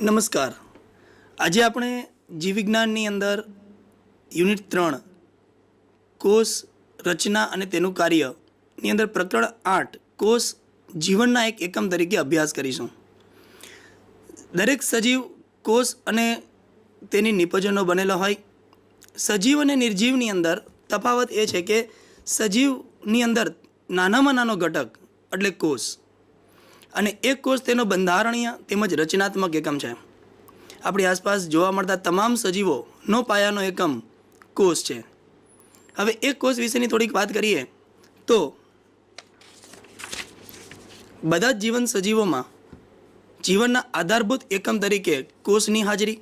નમસ્કાર. આજે આપણે જીવવિજ્ઞાનની અંદર યુનિટ 3 કોષ રચના અને તેનું કાર્યની અંદર પ્રકરણ 8 કોષ જીવનના એક એકમ તરીકે અભ્યાસ કરીશું. દરેક સજીવ કોષ અને તેની નિપજોનો બનેલો હોય. સજીવ અને નિર્જીવની અંદર તફાવત એ છે કે સજીવની અંદર નાનામાં નાનો ઘટક એટલે કોષ અને એક કોષ તેનો બંધારણીય તેમજ રચનાત્મક એકમ છે. આપણી આસપાસ જોવા મળતા તમામ સજીવોનો પાયાનો એકમ કોષ છે. હવે એક કોષ વિશેની થોડીક વાત કરીએ તો બધા જ જીવંત સજીવોમાં જીવનના આધારભૂત એકમ તરીકે કોષની હાજરી.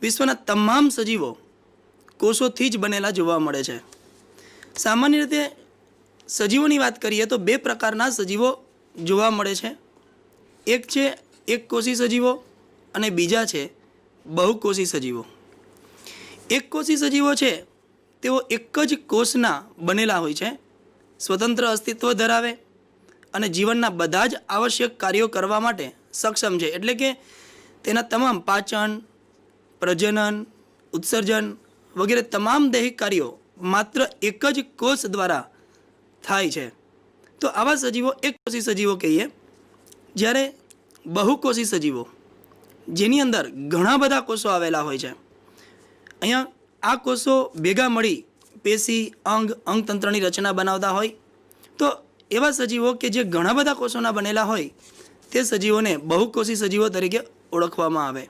વિશ્વના તમામ સજીવો કોષોથી જ બનેલા જોવા મળે છે. સામાન્ય રીતે સજીવોની વાત કરીએ તો બે પ્રકારના સજીવો જોવા મળે છે. એક છે એક કોષી સજીવો અને બીજા છે બહુકોષી સજીવો. એક કોષી સજીવો છે તેઓ એક જ કોષના બનેલા હોય છે, સ્વતંત્ર અસ્તિત્વ ધરાવે અને જીવનના બધા જ આવશ્યક કાર્યો કરવા માટે સક્ષમ છે. એટલે કે તેના તમામ પાચન, પ્રજનન, ઉત્સર્જન વગેરે તમામ દૈહિક કાર્યો માત્ર એક જ કોષ દ્વારા થાય છે. તો આવા સજીવો એક કોષી સજીવો કહીએ. જ્યારે બહુકોષી સજીવો જેની અંદર ઘણા બધા કોષો આવેલા હોય છે, અહીંયા આ કોષો ભેગા મળી પેશી, અંગતંત્રની રચના બનાવતા હોય. તો એવા સજીવો કે જે ઘણા બધા કોષોના બનેલા હોય તે સજીવોને બહુકોષી સજીવો તરીકે ઓળખવામાં આવે.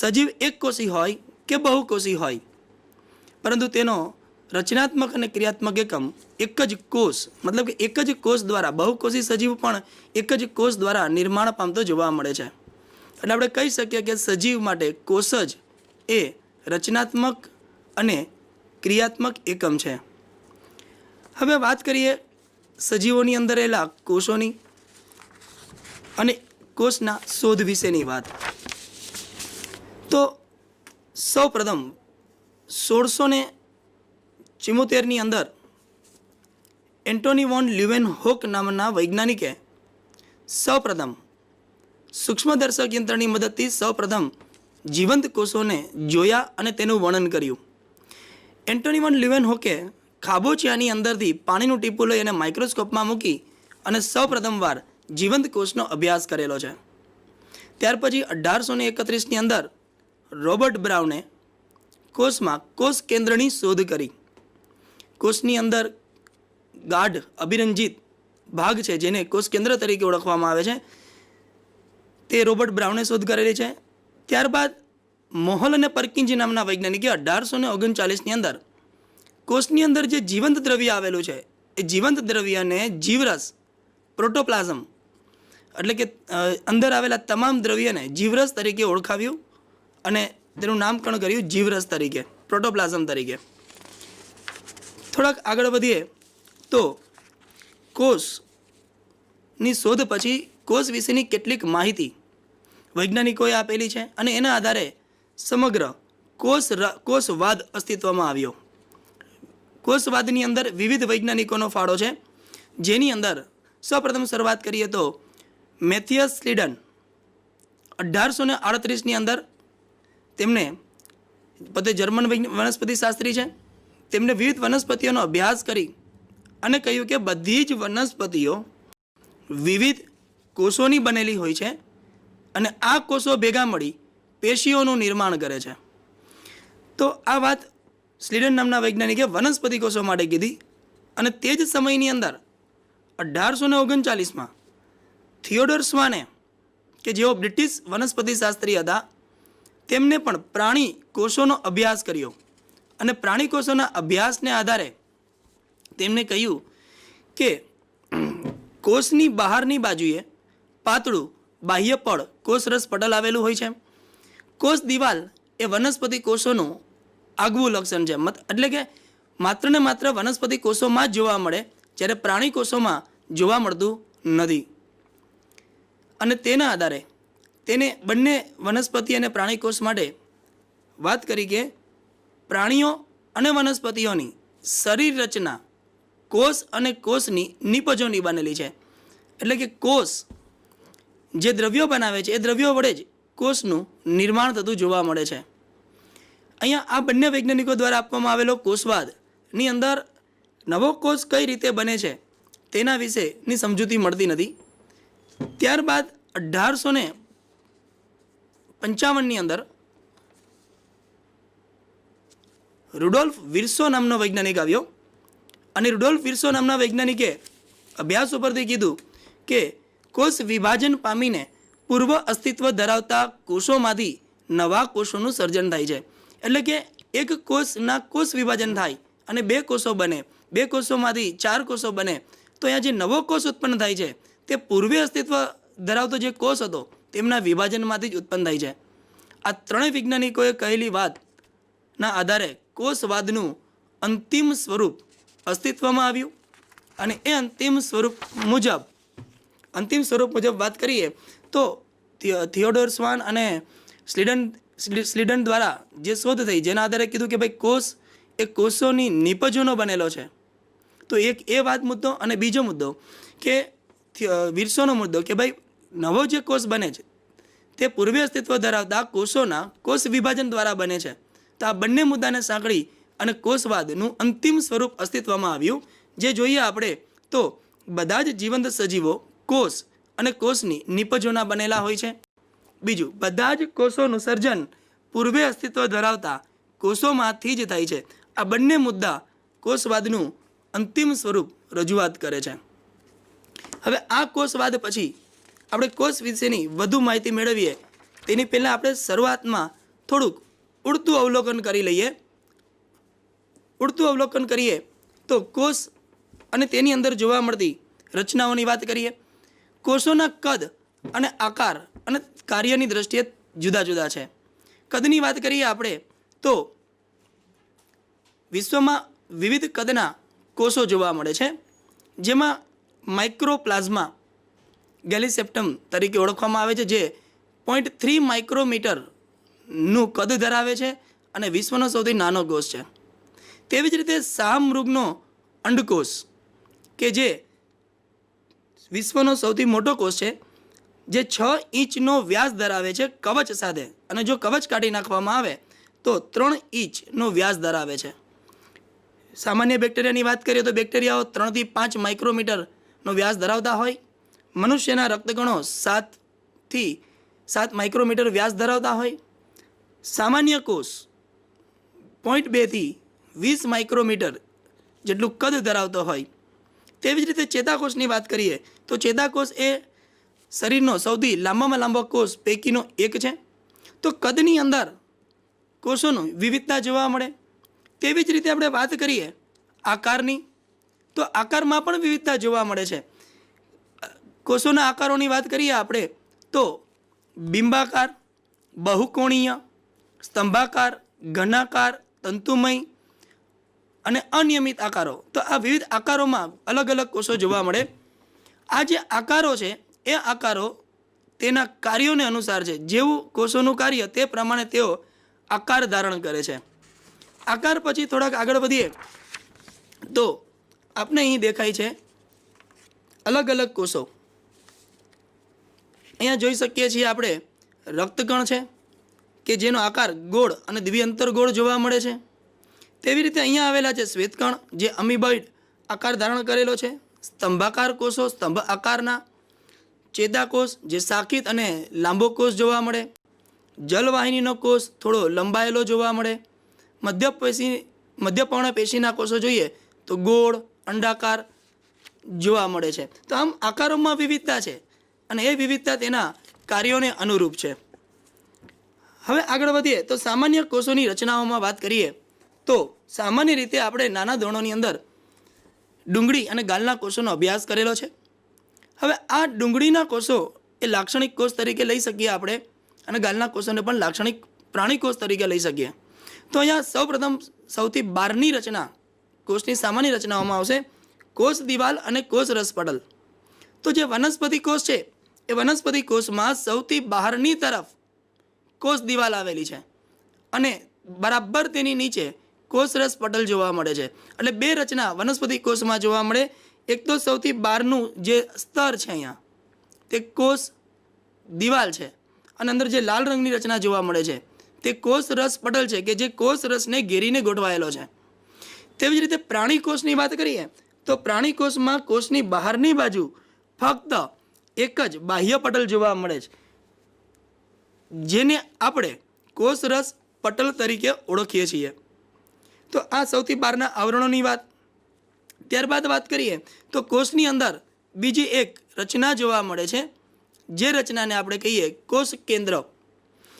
સજીવ એક કોષી હોય કે બહુકોષી હોય, પરંતુ તેનો રચનાત્મક અને ક્રિયાત્મક એકમ એક જ કોષ, મતલબ કે એક જ કોષ દ્વારા, બહુકોષી સજીવ પણ એક જ કોષ દ્વારા નિર્માણ પામતો જોવા મળે છે. એટલે આપણે કહી શકીએ કે સજીવ માટે કોષ જ એ રચનાત્મક અને ક્રિયાત્મક એકમ છે. હવે વાત કરીએ સજીવોની અંદર રહેલા કોષોની અને કોષના શોધ વિશેની વાત. તો સૌ પ્રથમ 1674ની અંદર એન્ટોની વોન લ્યુવેનહોક નામના વૈજ્ઞાનિકે સૌપ્રથમ સૂક્ષ્મદર્શક યંત્રની મદદથી સૌપ્રથમ જીવંત કોષોને જોયા અને તેનું વર્ણન કર્યું. એન્ટોની વોન લ્યુવેનહોકે ખાબોચિયાની અંદરથી પાણીનું ટીપું લઈ અને માઇક્રોસ્કોપમાં મૂકી અને સૌપ્રથમવાર જીવંત કોષનો અભ્યાસ કરેલો છે. ત્યાર પછી 1831ની અંદર રોબર્ટ બ્રાઉને કોષમાં કોષ કેન્દ્રની શોધ કરી. કોષની અંદર ગાઢ અભિરંજિત ભાગ છે જેને કોષ કેન્દ્ર તરીકે ઓળખવામાં આવે છે, તે રોબર્ટ બ્રાઉને શોધ કરેલી છે. ત્યારબાદ મોહલ અને પરકિંજ નામના વૈજ્ઞાનિકે 1839ની અંદર કોષની અંદર જે જીવંત દ્રવ્ય આવેલું છે એ જીવંત દ્રવ્યને જીવરસ, પ્રોટોપ્લાઝમ એટલે કે અંદર આવેલા તમામ દ્રવ્યને જીવરસ તરીકે ઓળખાવ્યું અને તેનું નામકરણ કર્યું જીવરસ તરીકે, પ્રોટોપ્લાઝમ તરીકે. થોડાક આગળ વધીએ તો કોષની શોધ પછી કોષ વિશેની કેટલીક માહિતી વૈજ્ઞાનિકોએ આપેલી છે અને એના આધારે સમગ્ર કોષવાદ અસ્તિત્વમાં આવ્યો. કોષવાદની અંદર વિવિધ વૈજ્ઞાનિકોનો ફાળો છે, જેની અંદર સૌપ્રથમ શરૂઆત કરીએ તો મેથિયસ સ્લીડન 1838ની અંદર તેમણે પોતે જર્મન વનસ્પતિ શાસ્ત્રી છે. તેમણે વિવિધ વનસ્પતિઓનો અભ્યાસ કરી અને કહ્યું કે બધી જ વનસ્પતિઓ વિવિધ કોષોની બનેલી હોય છે અને આ કોષો ભેગા મળી પેશીઓનું નિર્માણ કરે છે. તો આ વાત સ્લીડન નામના વૈજ્ઞાનિકે વનસ્પતિ કોષો માટે કીધી અને તે જ સમયની અંદર 1839માં થિયોડોર સ્વાને કે જેઓ બ્રિટિશ વનસ્પતિ શાસ્ત્રી હતા, તેમને પણ પ્રાણી કોષોનો અભ્યાસ કર્યો અને પ્રાણી કોષોના અભ્યાસને આધારે તેમણે કહ્યું કે કોષની બહારની બાજુએ પાતળું બાહ્ય પડ કોષરસ પટલ આવેલું હોય છે. કોષ દિવાલ એ વનસ્પતિ કોષોનું આગવું લક્ષણ છે, એટલે કે માત્ર ને માત્ર વનસ્પતિ કોષોમાં જ જોવા મળે, જ્યારે પ્રાણી કોષોમાં જોવા મળતું નથી. અને તેના આધારે તેને બંને વનસ્પતિ અને પ્રાણી કોષ માટે વાત કરી કે પ્રાણીઓ અને વનસ્પતિઓની શરીર રચના કોષ અને કોષની નિપજોની બનેલી છે. એટલે કે કોષ જે દ્રવ્યો બનાવે છે એ દ્રવ્યો વડે જ કોષનું નિર્માણ થતું જોવા મળે છે. અહીંયા આ બંને વૈજ્ઞાનિકો દ્વારા આપવામાં આવેલો કોષવાદની અંદર નવો કોષ કઈ રીતે બને છે તેના વિશેની સમજૂતી મળતી નથી. ત્યારબાદ 1855ની અંદર રુડોલ્ફ વિર્સો નામનો વૈજ્ઞાનિક આવ્યો અને રુડોલ્ફ વિર્સો નામના વૈજ્ઞાનિકે અભ્યાસ ઉપરથી કીધું કે કોષ વિભાજન પામીને પૂર્વ અસ્તિત્વ ધરાવતા કોષોમાંથી નવા કોષોનું સર્જન થાય છે. એટલે કે એક કોષના કોષ વિભાજન થાય અને 2 કોષો બને, 2 કોષોમાંથી 4 કોષો બને, તો અહીંયા જે નવો કોષ ઉત્પન્ન થાય છે તે પૂર્વે અસ્તિત્વ ધરાવતો જે કોષ હતો તેમના વિભાજનમાંથી જ ઉત્પન્ન થાય છે. આ ત્રણેય વૈજ્ઞાનિકોએ કહેલી વાતના આધારે કોષવાદનું અંતિમ સ્વરૂપ અસ્તિત્વમાં આવ્યું અને એ અંતિમ સ્વરૂપ મુજબ વાત કરીએ તો થિયોડોર સ્વાન અને સ્લીડન દ્વારા જે શોધ થઈ જેના આધારે કીધું કે ભાઈ કોષ એ કોષોની નિપજોનો બનેલો છે. તો એક એ વાત મુદ્દો અને બીજો મુદ્દો કે વિર્સોનો મુદ્દો કે ભાઈ નવો જે કોષ બને છે તે પૂર્વે અસ્તિત્વ ધરાવતા કોષોના કોષ વિભાજન દ્વારા બને છે. તો આ બંને મુદ્દાને સાંકળી અને કોષવાદનું અંતિમ સ્વરૂપ અસ્તિત્વમાં આવ્યું. જે જોઈએ આપણે તો બધા જ જીવંત સજીવો કોષ અને કોષની નિપજોના બનેલા હોય છે. બીજું, બધા જ કોષોનું સર્જન પૂર્વે અસ્તિત્વ ધરાવતા કોષોમાંથી જ થાય છે. આ બંને મુદ્દા કોષવાદનું અંતિમ સ્વરૂપ રજૂઆત કરે છે. હવે આ કોષવાદ પછી આપણે કોષ વિશેની વધુ માહિતી મેળવીએ તેની પહેલાં આપણે શરૂઆતમાં થોડુંક ઉડતું અવલોકન કરી લઈએ. ઉડતું અવલોકન કરીએ તો કોષ અને તેની અંદર જોવા મળતી રચનાઓની વાત કરીએ. કોષોના કદ અને આકાર અને કાર્યની દ્રષ્ટિએ જુદા જુદા છે. કદની વાત કરીએ આપણે તો વિશ્વમાં વિવિધ કદના કોષો જોવા મળે છે, જેમાં માઇક્રોપ્લાઝમા ગેલિસેપ્ટમ તરીકે ઓળખવામાં આવે છે, જે 0.3 માઇક્રોમીટરનું કદ ધરાવે છે અને વિશ્વનો સૌથી નાનો કોષ છે. તેવી જ રીતે શાહમૃગનો અંડકોષ કે જે વિશ્વનો સૌથી મોટો કોષ છે, જે 6 ઇંચનો વ્યાસ ધરાવે છે કવચ સાથે, અને જો કવચ કાઢી નાખવામાં આવે તો 3 ઇંચનો વ્યાસ ધરાવે છે. સામાન્ય બેક્ટેરિયાની વાત કરીએ તો બેક્ટેરિયાઓ 3 થી 5 માઇક્રોમીટરનો વ્યાસ ધરાવતા હોય. મનુષ્યના રક્તકણો 7 થી 7 માઇક્રોમીટર વ્યાસ ધરાવતા હોય. સામાન્ય કોષ 0.2 થી 20 માઇક્રોમીટર જેટલું કદ ધરાવતો હોય. તેવી જ રીતે ચેતાકોષની વાત કરીએ તો ચેતાકોષ એ શરીરનો સૌથી લાંબામાં લાંબો કોષ પૈકીનો એક છે. તો કદની અંદર કોષોની વિવિધતા જોવા મળે. તેવી જ રીતે આપણે વાત કરીએ આકારની, તો આકારમાં પણ વિવિધતા જોવા મળે છે. કોષોના આકારોની વાત કરીએ આપણે તો બિંબાકાર, બહુકોણીય, સ્તંભાકાર, ઘનાકાર, તંતુમય અને અનિયમિત આકારો. તો આ વિવિધ આકારોમાં અલગ અલગ કોષો જોવા મળે. આ જે આકારો છે એ આકારો તેના કાર્યોને અનુસાર છે. જેવું કોષોનું કાર્ય તે પ્રમાણે તેઓ આકાર ધારણ કરે છે. આકાર પછી થોડાક આગળ વધીએ તો આપણે અહીં દેખાય છે અલગ અલગ કોષો. અહીંયા જોઈ શકીએ છીએ આપણે રક્તકણ છે કે જેનો આકાર ગોળ અને દ્વિઅંતર ગોળ જોવા મળે છે. તેવી રીતે અહીંયા આવેલા છે શ્વેતકણ, જે અમીબોઇડ આકાર ધારણ કરેલો છે. સ્તંભાકાર કોષો સ્તંભ આકારના. ચેતાકોષ જે શાખિત અને લાંબો કોષ જોવા મળે. જલવાહિનીનો કોષ થોડો લંબાયેલો જોવા મળે. મધ્યપર્ણ પેશીના કોષો જોઈએ તો ગોળ, અંડાકાર જોવા મળે છે. તો આમ આકારોમાં વિવિધતા છે અને એ વિવિધતા તેના કાર્યોને અનુરૂપ છે. હવે આગળ વધીએ તો સામાન્ય કોષોની રચનાઓમાં વાત કરીએ તો સામાન્ય રીતે આપણે નાના ધોરણોની અંદર ડુંગળી અને ગાલના કોષોનો અભ્યાસ કરેલો છે. હવે આ ડુંગળીના કોષો એ લાક્ષણિક કોષ તરીકે લઈ શકીએ આપણે, અને ગાલના કોષોને પણ લાક્ષણિક પ્રાણી કોષ તરીકે લઈ શકીએ. તો અહીંયા સૌપ્રથમ સૌથી બહારની રચના કોષની સામાન્ય રચનાઓમાં આવશે કોષ દિવાલ અને કોષ રસપટલ. તો જે વનસ્પતિ કોષ છે એ વનસ્પતિ કોષમાં સૌથી બહારની તરફ કોષ દિવાલ આવેલી છે અને બરાબર તેની નીચે કોષ રસપટલ જોવા મળે છે. એટલે બે રચના વનસ્પતિ કોષમાં જોવા મળે. એક તો સૌથી બહારનું જે સ્તર છે અહીંયા તે કોષ દિવાલ છે અને અંદર જે લાલ રંગની રચના જોવા મળે છે તે કોષ રસ પટલ છે કે જે કોષ રસને ઘેરીને ગોઠવાયેલો છે. તેવી જ રીતે પ્રાણી કોષની વાત કરીએ તો પ્રાણી કોષમાં કોષની બહારની બાજુ ફક્ત એક જ બાહ્ય પટલ જોવા મળે છે, જેને આપણે કોષ રસ પટલ તરીકે ઓળખીએ છીએ. તો આ સૌથી બહારના આવરણોની વાત. ત્યારબાદ વાત કરીએ તો કોષની અંદર બીજી એક રચના જોવા મળે છે, જે રચનાને આપણે કહીએ કોષ કેન્દ્ર.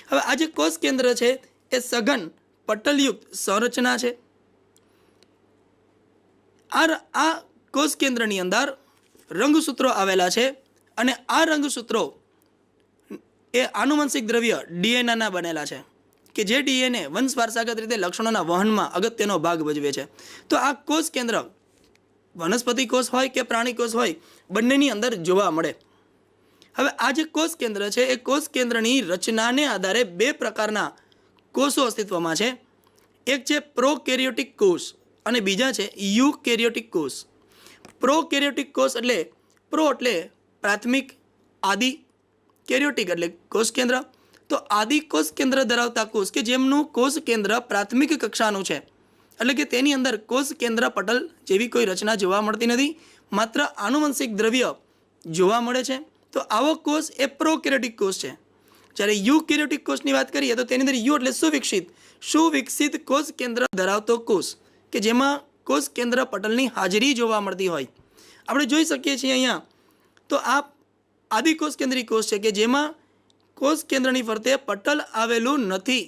હવે આ જે કોષ કેન્દ્ર છે એ સઘન પટલયુક્ત સંરચના છે. આ કોષ કેન્દ્રની અંદર રંગસૂત્રો આવેલા છે અને આ રંગસૂત્રો એ આનુવંશિક દ્રવ્ય ડીએનએના બનેલા છે કે જે ડીએનએ વંશ વારસાગત રીતે લક્ષણોના વહનમાં અગત્યનો ભાગ ભજવે છે. તો આ કોષ કેન્દ્ર વનસ્પતિ કોષ હોય કે પ્રાણી કોષ હોય બંનેની અંદર જોવા મળે. હવે આ જે કોષ કેન્દ્ર છે એ કોષ કેન્દ્રની રચનાને આધારે બે પ્રકારના કોષો અસ્તિત્વમાં છે. એક છે પ્રોકેરિયોટિક કોષ અને બીજા છે યુકેરિયોટિક કોષ. પ્રોકેરિયોટિક કોષ એટલે પ્રો એટલે પ્રાથમિક, આદિ, કેરિયોટિક એટલે કોષ કેન્દ્ર. તો આદિ કોષ કેન્દ્ર ધરાવતા કોષ કે જેમનું કોષ કેન્દ્ર પ્રાથમિક કક્ષાનું છે, એટલે કે તેની અંદર કોષ કેન્દ્ર પટલ જેવી કોઈ રચના જોવા મળતી નથી, માત્ર આનુવંશિક દ્રવ્ય જોવા મળે છે. તો આવો કોષ એ પ્રોકેરિયોટિક કોષ છે. જ્યારે યુકેરિયોટિક કોષની વાત કરીએ તો તેની અંદર યુ એટલે સુવિકસિત કોષ કેન્દ્ર ધરાવતો કોષ કે જેમાં કોષ કેન્દ્ર પટલની હાજરી જોવા મળતી હોય. આપણે જોઈ શકીએ છીએ અહીંયા તો આ આદિ કોષ કેન્દ્રી કોષ છે કે જેમાં કોષ કેન્દ્રની ફરતે પટલ આવેલું નથી,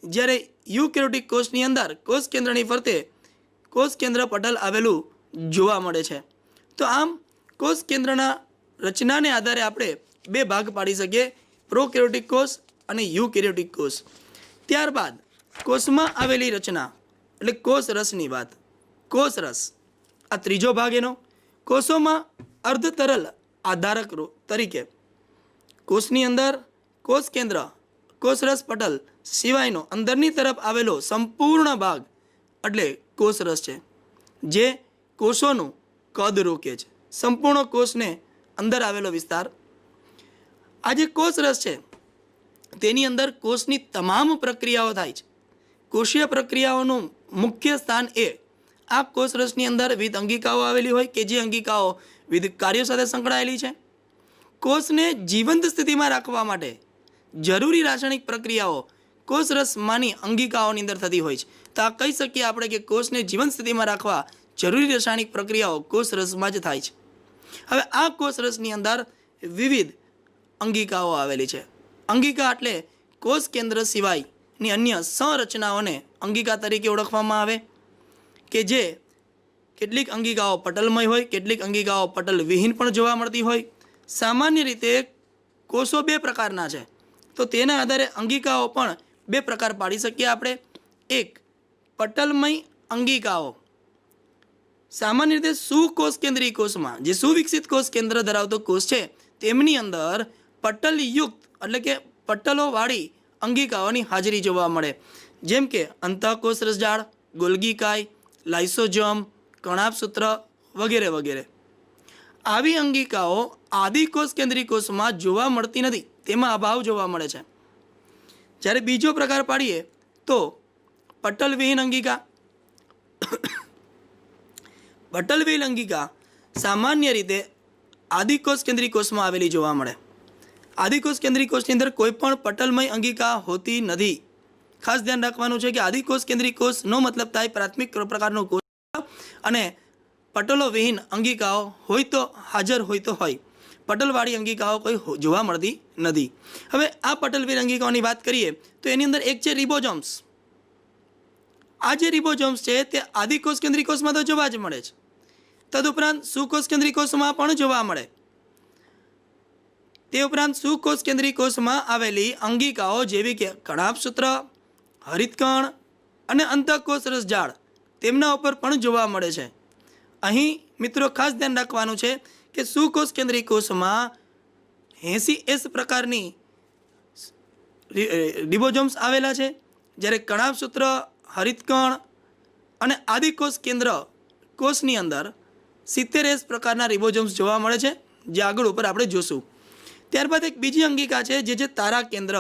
જ્યારે યુકેરિયોટિક કોષની અંદર કોષ કેન્દ્રની ફરતે કોષ કેન્દ્ર પટલ આવેલું જોવા મળે છે. તો આમ કોષ કેન્દ્રના રચનાને આધારે આપણે બે ભાગ પાડી શકીએ, પ્રોકેરિયોટિક કોષ અને યુકેરિયોટિક કોષ. ત્યારબાદ કોષમાં આવેલી રચના એટલે કોષ રસની વાત. કોષ રસ આ ત્રીજો ભાગ એનો. કોષોમાં અર્ધ તરલ આધારક તરીકે કોષની અંદર કોષ કેન્દ્ર કોષ રસ પટલ સિવાયનો અંદરની તરફ આવેલો સંપૂર્ણ ભાગ એટલે કોષ રસ છે, જે કોષોનું કદ રોકે છે. સંપૂર્ણ કોષને અંદર આવેલો વિસ્તાર. આ જે કોષ રસ છે તેની અંદર કોષની તમામ પ્રક્રિયાઓ થાય છે. કોષીય પ્રક્રિયાઓનું મુખ્ય સ્થાન એ આ કોષ રસની અંદર વિવિધ અંગિકાઓ આવેલી હોય કે જે અંગિકાઓ વિવિધ કાર્યો સાથે સંકળાયેલી છે. કોષને જીવંત સ્થિતિમાં રાખવા માટે જરૂરી રાસાયણિક પ્રક્રિયાઓ કોષ રસમાંની અંગિકાઓની અંદર થતી હોય છે. તો આ કહી શકીએ આપણે કે કોષને જીવંત સ્થિતિમાં રાખવા જરૂરી રાસાયણિક પ્રક્રિયાઓ કોષ રસમાં જ થાય છે. હવે આ કોષ રસની અંદર વિવિધ અંગિકાઓ આવેલી છે. અંગિકા એટલે કોષ કેન્દ્ર સિવાયની અન્ય સંરચનાઓને અંગિકા તરીકે ઓળખવામાં આવે કે જે કેટલીક અંગિકાઓ પટલમય હોય, કેટલીક અંગિકાઓ પટલ વિહીન પણ જોવા મળતી હોય. સામાન્ય રીતે કોષો બે પ્રકારના છે, તો તેના આધારે અંગિકાઓ પણ બે પ્રકાર પાડી શકીએ આપણે. એક પટલમય અંગિકાઓ. સામાન્ય રીતે સુકોષ કેન્દ્રીય કોષમાં જે સુવિકસિત કોષ કેન્દ્ર ધરાવતો કોષ છે તેમની અંદર પટલયુક્ત એટલે કે પટલોવાળી અંગિકાઓની હાજરી જોવા મળે, જેમ કે અંતઃકોષ રસજાળ, ગોલ્ગી કાય, લાઇસોજોમ, કણાભસૂત્ર વગેરે વગેરે. આવી અંગિકાઓ આદિ કોષ કેન્દ્રીય કોષમાં જોવા મળતી નથી, તેમાં અભાવ જોવા મળે છે. જ્યારે બીજો પ્રકાર પાડીએ તો પટલવિહીન અંગિકા. પટલવિહીન અંગિકા સામાન્ય રીતે આદિકોષ કેન્દ્રીય કોષમાં આવેલી જોવા મળે. આદિકોષ કેન્દ્રીય કોષની અંદર કોઈ પણ પટલમય અંગિકા હોતી નથી. ખાસ ધ્યાન રાખવાનું છે કે આદિકોષ કેન્દ્રીય કોષનો મતલબ થાય પ્રાથમિક પ્રકારનો કોષ અને પટલો વિહીન અંગિકાઓ હોય તો હાજર હોય તો હોય, પટલવાળી અંગિકાઓ કોઈ જોવા મળતી નથી. હવે આ પટલવિહીન અંગિકાઓની વાત કરીએ તો એની અંદર એક છે રિબોઝોમ્સ. આ જે રિબોઝોમ્સ છે તે આદિકોષ કેન્દ્રીય કોષમાં તો જોવા જ મળે છે, તદુપરાંત સુકોષ કેન્દ્રીય કોષમાં પણ જોવા મળે. તે ઉપરાંત સુકોષ કેન્દ્રીય કોષમાં આવેલી અંગિકાઓ જેવી કે કણાભસૂત્ર, હરિતકણ અને અંતઃકોષ રસજાળ તેમના ઉપર પણ જોવા મળે છે. અહીં મિત્રો ખાસ ધ્યાન રાખવાનું છે કે સુકોષ કેન્દ્રીય કોષમાં 80S પ્રકારની રિબોઝોમ્સ આવેલા છે, જ્યારે કણાભસૂત્ર, હરિતકણ અને આદિકોષ કેન્દ્ર કોષની અંદર 70S પ્રકારના રિબોઝોમ્સ જોવા મળે છે, જે આગળ ઉપર આપણે જોશું. ત્યારબાદ એક બીજી અંગિકા છે જે તારા કેન્દ્ર.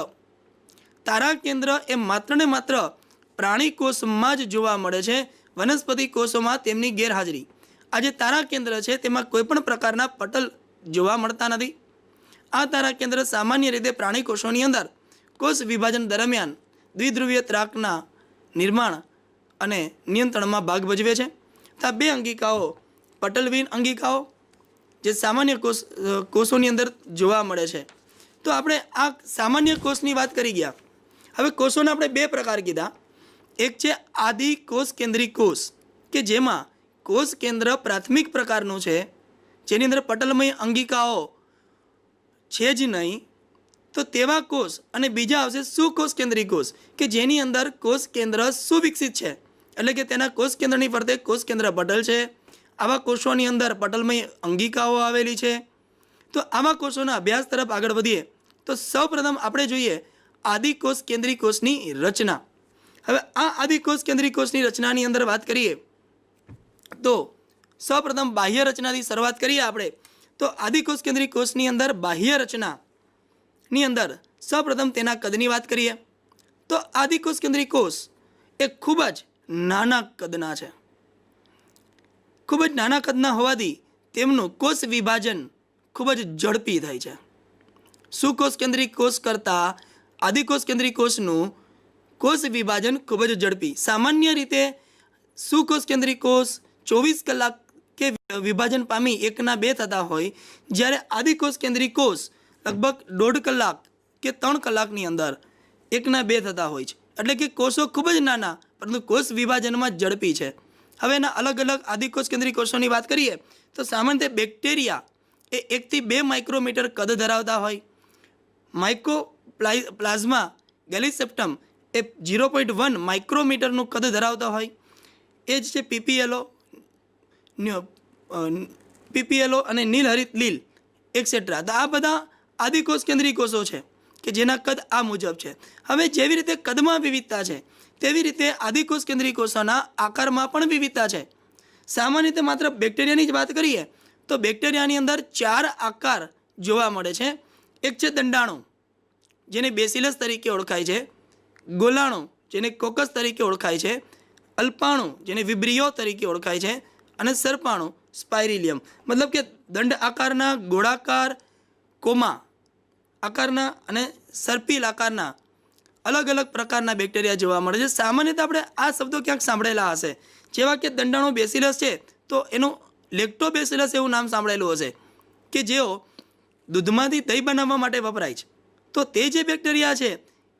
તારા કેન્દ્ર એ માત્ર ને માત્ર પ્રાણી કોષમાં જ જોવા મળે છે, વનસ્પતિ કોષોમાં તેમની ગેરહાજરી. આ જે તારા કેન્દ્ર છે તેમાં કોઈ પણ પ્રકારના પટલ જોવા મળતા નથી. આ તારા કેન્દ્ર સામાન્ય રીતે પ્રાણી કોષોની અંદર કોષ વિભાજન દરમિયાન દ્વિધ્રુવીય ત્રાકના નિર્માણ અને નિયંત્રણમાં ભાગ ભજવે છે. તો આ બે અંગિકાઓ પટલવિહીન અંગિકાઓ જે સામાન્ય કોષોની અંદર જોવા મળે છે. તો આપણે આ સામાન્ય કોષની વાત કરી ગયા. હવે કોષોના આપણે બે પ્રકાર કીધા. એક છે આદિ કોષ કેન્દ્રી કોષ, કે જેમાં કોષ કેન્દ્ર પ્રાથમિક પ્રકારનું છે, જેની અંદર પટલમય અંગિકાઓ છે જ નહીં. તો તેવા કોષ. અને બીજા આવશે સુકોષ કેન્દ્રી કોષ, કે જેની અંદર કોષ કેન્દ્ર સુવિકસિત છે, એટલે કે તેના કોષ કેન્દ્રની ફરતે કોષ કેન્દ્ર પટલ છે. આવા કોષોની અંદર પટલમય અંગિકાઓ આવેલી છે. તો આવા કોષોના અભ્યાસ તરફ આગળ વધીએ તો સૌપ્રથમ આપણે જોઈએ આદિકોષ કેન્દ્રી કોષની રચના. હવે આ આદિકોષ કેન્દ્રી કોષની રચનાની અંદર વાત કરીએ તો સૌપ્રથમ બાહ્ય રચનાથી શરૂઆત કરીએ આપણે. તો આદિકોષ કેન્દ્રી કોષની અંદર બાહ્ય રચનાની અંદર સૌપ્રથમ તેના કદની વાત કરીએ તો આદિકોષ કેન્દ્રી કોષ એ ખૂબ જ નાના કદના છે. ખૂબ જ નાના કદના હોવાથી તેમનું કોષ વિભાજન ખૂબ જ ઝડપી થાય છે. સુકોષ કેન્દ્રી કોષ કરતાં આદિકોષ કેન્દ્રી કોષનું કોષ વિભાજન ખૂબ જ ઝડપી. સામાન્ય રીતે સુકોષ કેન્દ્રી કોષ 24 કલાક કે વિભાજન પામી 1/2 થતા હોય, જ્યારે આદિકોષ કેન્દ્રી કોષ લગભગ 1.5 કલાક કે 3 કલાકની અંદર 1/2 થતા હોય છે. એટલે કે કોષો ખૂબ જ નાના પરંતુ કોષ વિભાજનમાં ઝડપી છે. હવે એના અલગ અલગ આદિકોષ કેન્દ્રી કોષોની વાત કરીએ તો સામાન્ય રીતે બેક્ટેરિયા એ 1 થી 2 માઇક્રોમીટર કદ ધરાવતા હોય. માઇકોપ્લાઝમા ગેલિસેપ્ટમ એ 0.1 માઇક્રોમીટરનું કદ ધરાવતા હોય. એ જ છે પીપીએલઓ અને નીલહરિત લીલ એક્સેટ્રા. તો આ બધા આદિકોષ કેન્દ્રી કોષો છે કે જેના કદ આ મુજબ છે. હવે જેવી રીતે કદમાં વિવિધતા છે તેવી રીતે આદિકોષ કેન્દ્રી કોષોના આકારમાં પણ વિવિધતા છે. સામાન્ય રીતે માત્ર બેક્ટેરિયાની જ વાત કરીએ તો બેક્ટેરિયાની અંદર 4 આકાર જોવા મળે છે. એક છે દંડાણુ, જેને બેસિલસ તરીકે ઓળખાય છે, ગોલાણુ જેને કોકસ તરીકે ઓળખાય છે, અલ્પાણુ જેને વિબ્રિયો તરીકે ઓળખાય છે, અને સર્પાણુ સ્પાઇરિલિયમ. મતલબ કે દંડ આકારના, ગોળાકાર, કોમા આકારના અને સર્પિલ આકારના અલગ અલગ પ્રકારના બેક્ટેરિયા જોવા મળે છે. સામાન્યતઃ આપણે આ શબ્દો ક્યાંક સાંભળેલા હશે, જેવા કે દંડાણુ બેસિલસ છે તો એનું લેક્ટોબેસિલસ એવું નામ સાંભળેલું હશે, કે જેઓ દૂધમાંથી દહીં બનાવવા માટે વપરાય છે. તો તે જે બેક્ટેરિયા છે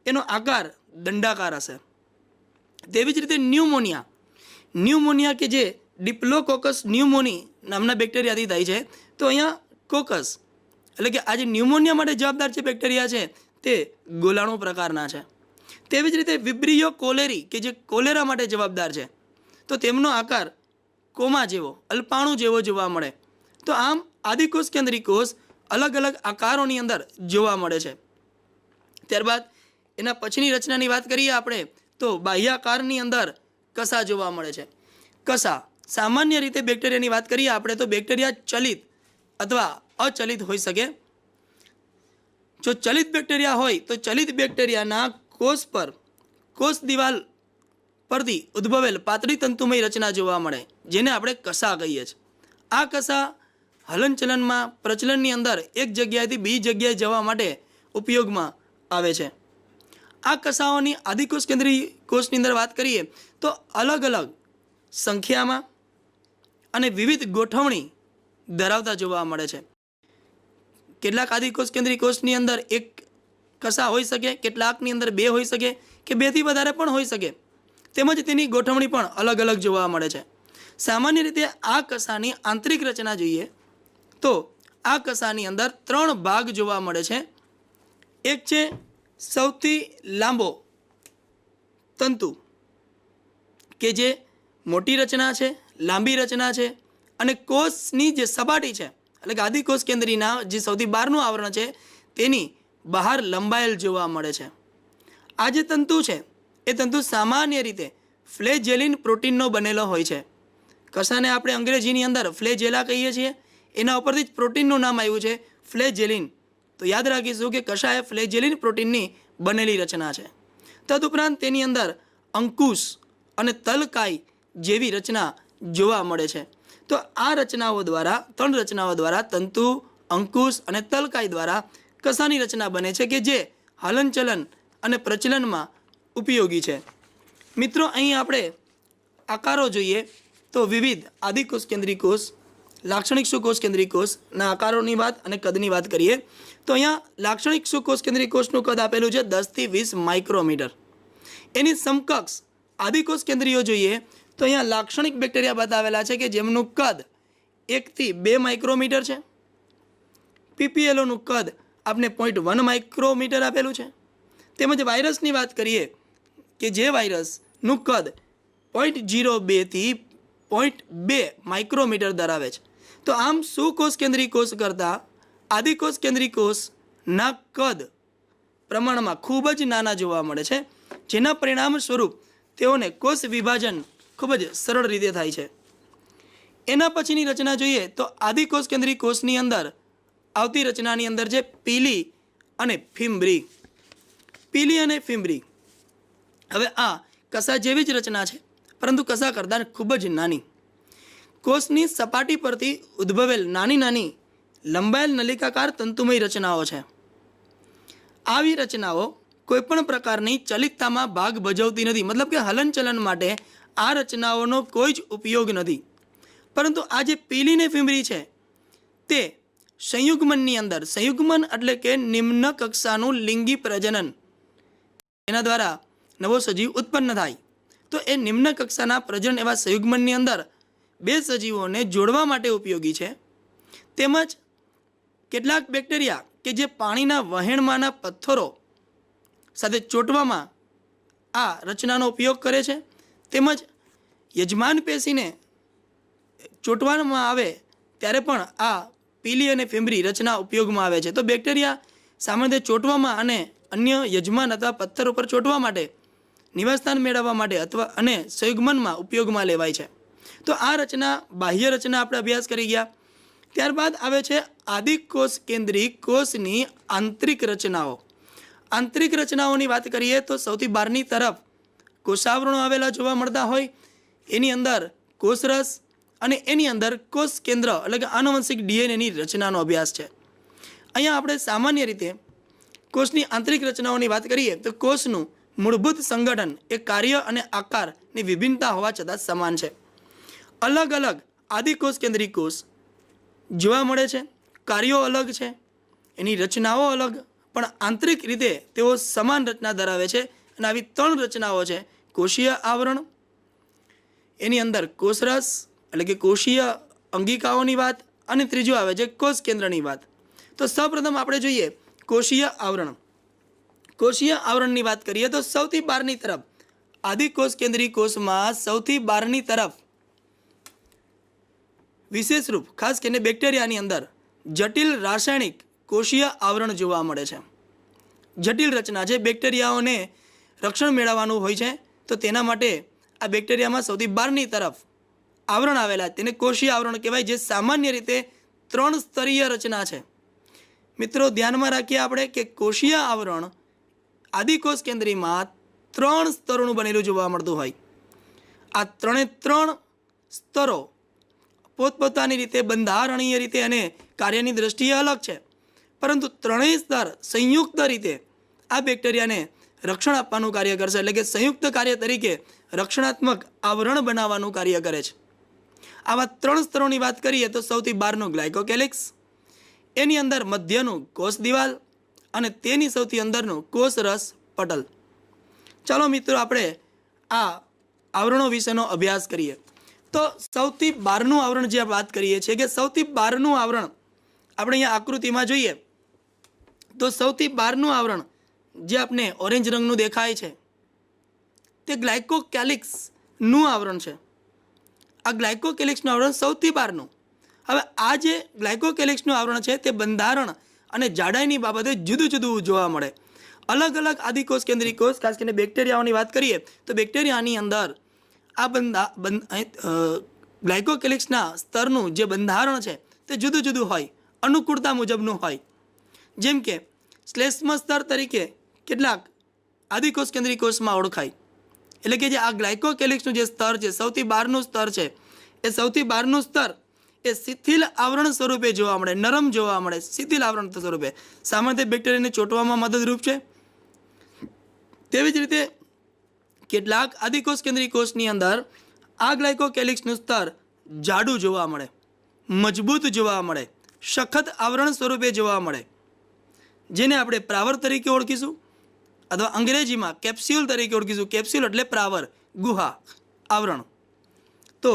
એનો આકાર દંડાકાર હશે. તેવી જ રીતે ન્યુમોનિયા કે જે ડિપ્લોકોકસ ન્યુમોની નામના બેક્ટેરિયાથી થાય છે. તો અહીંયા કોકસ એટલે કે આ જે ન્યુમોનિયા માટે જવાબદાર જે બેક્ટેરિયા છે તે ગોલાણુ પ્રકારના છે. તેવી જ રીતે વિબ્રિયો કોલેરી કે જે કોલેરા માટે જવાબદાર છે, તો તેમનો આકાર કોમા જેવો, અલ્પાણુ જેવો જોવા મળે. તો આમ આદિકોષ કેન્દ્રી કોષ અલગ અલગ આકારોની અંદર જોવા મળે છે. ત્યારબાદ એના પછીની રચનાની વાત કરીએ આપણે તો બાહ્યાકારની અંદર કસા જોવા મળે છે. કસા સામાન્ય રીતે બેક્ટેરિયાની વાત કરીએ આપણે તો બેક્ટેરિયા ચલિત અથવા અચલિત હોઈ શકે. જો ચલિત બેક્ટેરિયા હોય તો ચલિત બેક્ટેરિયાના કોષ પર કોષ દિવાલ પરથી ઉદ્ભવેલ પાતળી તંતુમય રચના જોવા મળે, જેને આપણે કસા કહીએ છીએ. આ કસા હલનચલનમાં પ્રચલનની અંદર એક જગ્યાએથી બીજી જગ્યાએ જવા માટે ઉપયોગમાં આવે છે. આ કસાઓની આદિકોષ કેન્દ્રી કોષની અંદર વાત કરીએ તો અલગ અલગ સંખ્યામાં અને વિવિધ ગોઠવણી ધરાવતા જોવા મળે છે. કેટલાક આદિકોષ કેન્દ્રી કોષની અંદર એક કસા હોઈ શકે, કેટલાકની અંદર 2 હોઈ શકે કે 2 થી વધારે પણ હોઈ શકે. તેમજ તેની ગોઠવણી પણ અલગ અલગ જોવા મળે છે. સામાન્ય રીતે આ કસાની આંતરિક રચના જોઈએ તો આ કસાની અંદર 3 ભાગ જોવા મળે છે. એક છે સૌથી લાંબો તંતુ કે જે મોટી રચના છે, લાંબી રચના છે, અને કોષની જે સપાટી છે એટલે કે આદિકોષ કેન્દ્રીના જે સૌથી બહારનું આવરણ છે તેની બહાર લંબાયેલ જોવા મળે છે. આ જે તંતુ છે એ તંતુ સામાન્ય રીતે ફ્લેજેલિન પ્રોટીનનો બનેલો હોય છે. કસાને આપણે અંગ્રેજીની અંદર ફ્લેજેલા કહીએ છીએ, એના ઉપરથી જ પ્રોટીનનું નામ આવ્યું છે ફ્લેજેલિન. તો યાદ રાખીશું કે કષાય ફ્લેજેલિન પ્રોટીનની બનેલી રચના છે. તદુપરાંત તેની અંદર અંકુશ અને તલકાય જેવી રચના જોવા મળે છે. તો આ રચનાઓ દ્વારા, 3 રચનાઓ દ્વારા તંતુ, અંકુશ અને તલકાય દ્વારા કશાની રચના બને છે કે જે હલનચલન અને પ્રચલનમાં ઉપયોગી છે. મિત્રો, અહીં આપણે આકારો જોઈએ તો વિવિધ આદિકોષ કેન્દ્રીય કોષ, લાક્ષણિક સુકોષ કેન્દ્રીય કોષના આકારોની વાત અને કદની વાત કરીએ તો અહીંયા લાક્ષણિક સુકોષ કેન્દ્રીય કોષનું કદ આપેલું છે 10 થી 20 માઇક્રોમીટર. એની સમકક્ષ આદિકોષ કેન્દ્રીયો જોઈએ તો અહીંયા લાક્ષણિક બેક્ટેરિયા બતાવેલા છે કે જેમનું કદ 1 થી 2 માઇક્રોમીટર છે. પીપીએલઓનું કદ આપણે 0.1 માઇક્રોમીટર આપેલું છે. તેમજ વાયરસની વાત કરીએ કે જે વાયરસનું કદ 0.02 થી 0.2 માઇક્રોમીટર ધરાવે છે. તો આમ સુકોષ કેન્દ્રીય કોષ કરતાં આદિકોષ કેન્દ્રીય કોષના કદ પ્રમાણમાં ખૂબ જ નાના જોવા મળે છે, જેના પરિણામ સ્વરૂપ તેઓને કોષ વિભાજન ખૂબ જ સરળ રીતે થાય છે. એના પછીની રચના જોઈએ તો આદિકોષ કેન્દ્રીય કોષની અંદર આવતી રચનાની અંદર છે પીલી અને ફિમ્બ્રી. પીલી અને ફિમ્બ્રી, હવે આ કસા જેવી જ રચના છે, પરંતુ કસા કરતાં ખૂબ જ નાની. કોષની સપાટી પરથી ઉદ્ભવેલ નાની નાની લંબાયેલ નલિકાકાર તંતુમય રચનાઓ છે. આવી રચનાઓ કોઈપણ પ્રકારની ચલિતતામાં ભાગ ભજવતી નથી, મતલબ કે હલનચલન માટે આ રચનાઓનો કોઈ જ ઉપયોગ નથી. પરંતુ આ જે પીલી ને ફિમ્બ્રી છે તે સંયુગ્મનની અંદર, સંયુગ્મન એટલે કે નિમ્ન કક્ષાનું લિંગી પ્રજનન, એના દ્વારા નવો સજીવ ઉત્પન્ન થાય. તો એ નિમ્ન કક્ષાના પ્રજનન એવા સંયુગ્મનની અંદર 2 સજીવોને જોડવા માટે ઉપયોગી છે. તેમજ કેટલાક બેક્ટેરિયા કે જે પાણીના વહેણમાંના પથ્થરો સાથે ચોંટવામાં આ રચનાનો ઉપયોગ કરે છે. તેમજ યજમાન પેશીને ચોંટવામાં આવે ત્યારે પણ આ પીલી અને ફિમ્બ્રી રચના ઉપયોગમાં આવે છે. તો બેક્ટેરિયા સામાન્ય ચોંટવામાં અને અન્ય યજમાન અથવા પથ્થર ઉપર ચોંટવા માટે, નિવાસસ્થાન મેળવવા માટે અથવા અને સંયુગ્મનમાં ઉપયોગમાં લેવાય છે. તો આ રચના, બાહ્ય રચના આપણે અભ્યાસ કરી ગયા. ત્યારબાદ આવે છે આદિકોષ કેન્દ્રીય કોષની આંતરિક રચનાઓ. આંતરિક રચનાઓની વાત કરીએ તો સૌથી બહારની તરફ કોષાવરણો આવેલા જોવા મળતા હોય. એની અંદર કોષરસ અને એની અંદર કોષ કેન્દ્ર એટલે કે આનુવંશિક ડીએનએની રચનાનો અભ્યાસ છે. અહીંયા આપણે સામાન્ય રીતે કોષની આંતરિક રચનાઓની વાત કરીએ તો કોષનું મૂળભૂત સંગઠન એ કાર્ય અને આકારની વિભિન્નતા હોવા છતાં સમાન છે. અલગ અલગ આદિકોષ કેન્દ્રીય કોષ જોવા મળે છે, કાર્યો અલગ છે, એની રચનાઓ અલગ, પણ આંતરિક રીતે તેઓ સમાન રચના ધરાવે છે. અને આવી 3 રચનાઓ છે: કોષીય આવરણ, એની અંદર કોષરસ એટલે કે કોષીય અંગિકાઓની વાત, અને ત્રીજું આવે છે કોષ કેન્દ્રની વાત. તો સૌપ્રથમ આપણે જોઈએ કોષીય આવરણ. કોષીય આવરણની વાત કરીએ તો સૌથી બહારની તરફ આદિકોષ કેન્દ્રીય કોષમાં સૌથી બહારની તરફ વિશેષ રૂપ ખાસ કરીને બેક્ટેરિયાની અંદર જટિલ રાસાયણિક કોષીય આવરણ જોવા મળે છે. જટિલ રચના છે, બેક્ટેરિયાઓને રક્ષણ મેળવવાનું હોય છે, તો તેના માટે આ બેક્ટેરિયામાં સૌથી બહારની તરફ આવરણ આવેલા તેને કોષીય આવરણ કહેવાય, જે સામાન્ય રીતે 3 સ્તરીય રચના છે. મિત્રો, ધ્યાનમાં રાખીએ આપણે કે કોષીય આવરણ આદિકોષ કેન્દ્રીયમાં 3 સ્તરોનું બનેલું જોવા મળતું હોય. આ 3 સ્તરો પોતપોતાની રીતે બંધારણીય રીતે અને કાર્યની દ્રષ્ટિએ અલગ છે, પરંતુ 3 સ્તર સંયુક્ત રીતે આ બેક્ટેરિયાને રક્ષણ આપવાનું કાર્ય કરશે. એટલે કે સંયુક્ત કાર્ય તરીકે રક્ષણાત્મક આવરણ બનાવવાનું કાર્ય કરે છે. આવા 3 સ્તરોની વાત કરીએ તો સૌથી બહારનું ગ્લાયકોકેલિક્સ, એની અંદર મધ્યનું કોષ દિવાલ અને તેની સૌથી અંદરનું કોષરસ પટલ. ચાલો મિત્રો, આપણે આ આવરણો વિશેનો અભ્યાસ કરીએ. તો સૌથી બહારનું આવરણ જે વાત કરીએ છીએ કે સૌથી બહારનું આવરણ આપણે અહીંયા આકૃતિમાં જોઈએ તો સૌથી બહારનું આવરણ જે આપણે ઓરેન્જ રંગનું દેખાય છે તે ગ્લાયકોકેલિક્સનું આવરણ છે. આ ગ્લાયકોકેલિક્સનું આવરણ સૌથી બહારનું. હવે આ જે ગ્લાયકોકેલિક્સનું આવરણ છે તે બંધારણ અને જાડાઈની બાબતે જુદું જુદું જોવા મળે. અલગ અલગ આદિકોષ કેન્દ્રીય કોષ, ખાસ કરીને બેક્ટેરિયાઓની વાત કરીએ તો બેક્ટેરિયાની અંદર આ ગ્લાયકોકેલિક્સના સ્તરનું જે બંધારણ છે તે જુદું જુદું હોય, અનુકૂળતા મુજબનું હોય. જેમ કે શ્લેષ્મ સ્તર તરીકે કેટલાક આદિકોષ કેન્દ્રીય કોષમાં ઓળખાય. એટલે કે જે આ ગ્લાયકોકેલિક્સનું જે સ્તર છે, સૌથી બહારનું સ્તર છે, એ સૌથી બહારનું સ્તર એ શિથિલ આવરણ સ્વરૂપે જોવા મળે, નરમ જોવા મળે, શિથિલ આવરણ સ્વરૂપે. સામાન્ય બેક્ટેરિયાને ચોંટવામાં મદદરૂપ છે. તેવી જ રીતે કેટલાક આદિકોષ કેન્દ્રીય કોષની અંદર આ ગ્લાયકોકેલિક્સનું સ્તર જાડું જોવા મળે, મજબૂત જોવા મળે, સખત આવરણ સ્વરૂપે જોવા મળે, જેને આપણે પ્રાવર તરીકે ઓળખીશું અથવા અંગ્રેજીમાં કેપ્સ્યુલ તરીકે ઓળખીશું. કેપ્સ્યુલ એટલે પ્રાવર, ગુહા, આવરણ. તો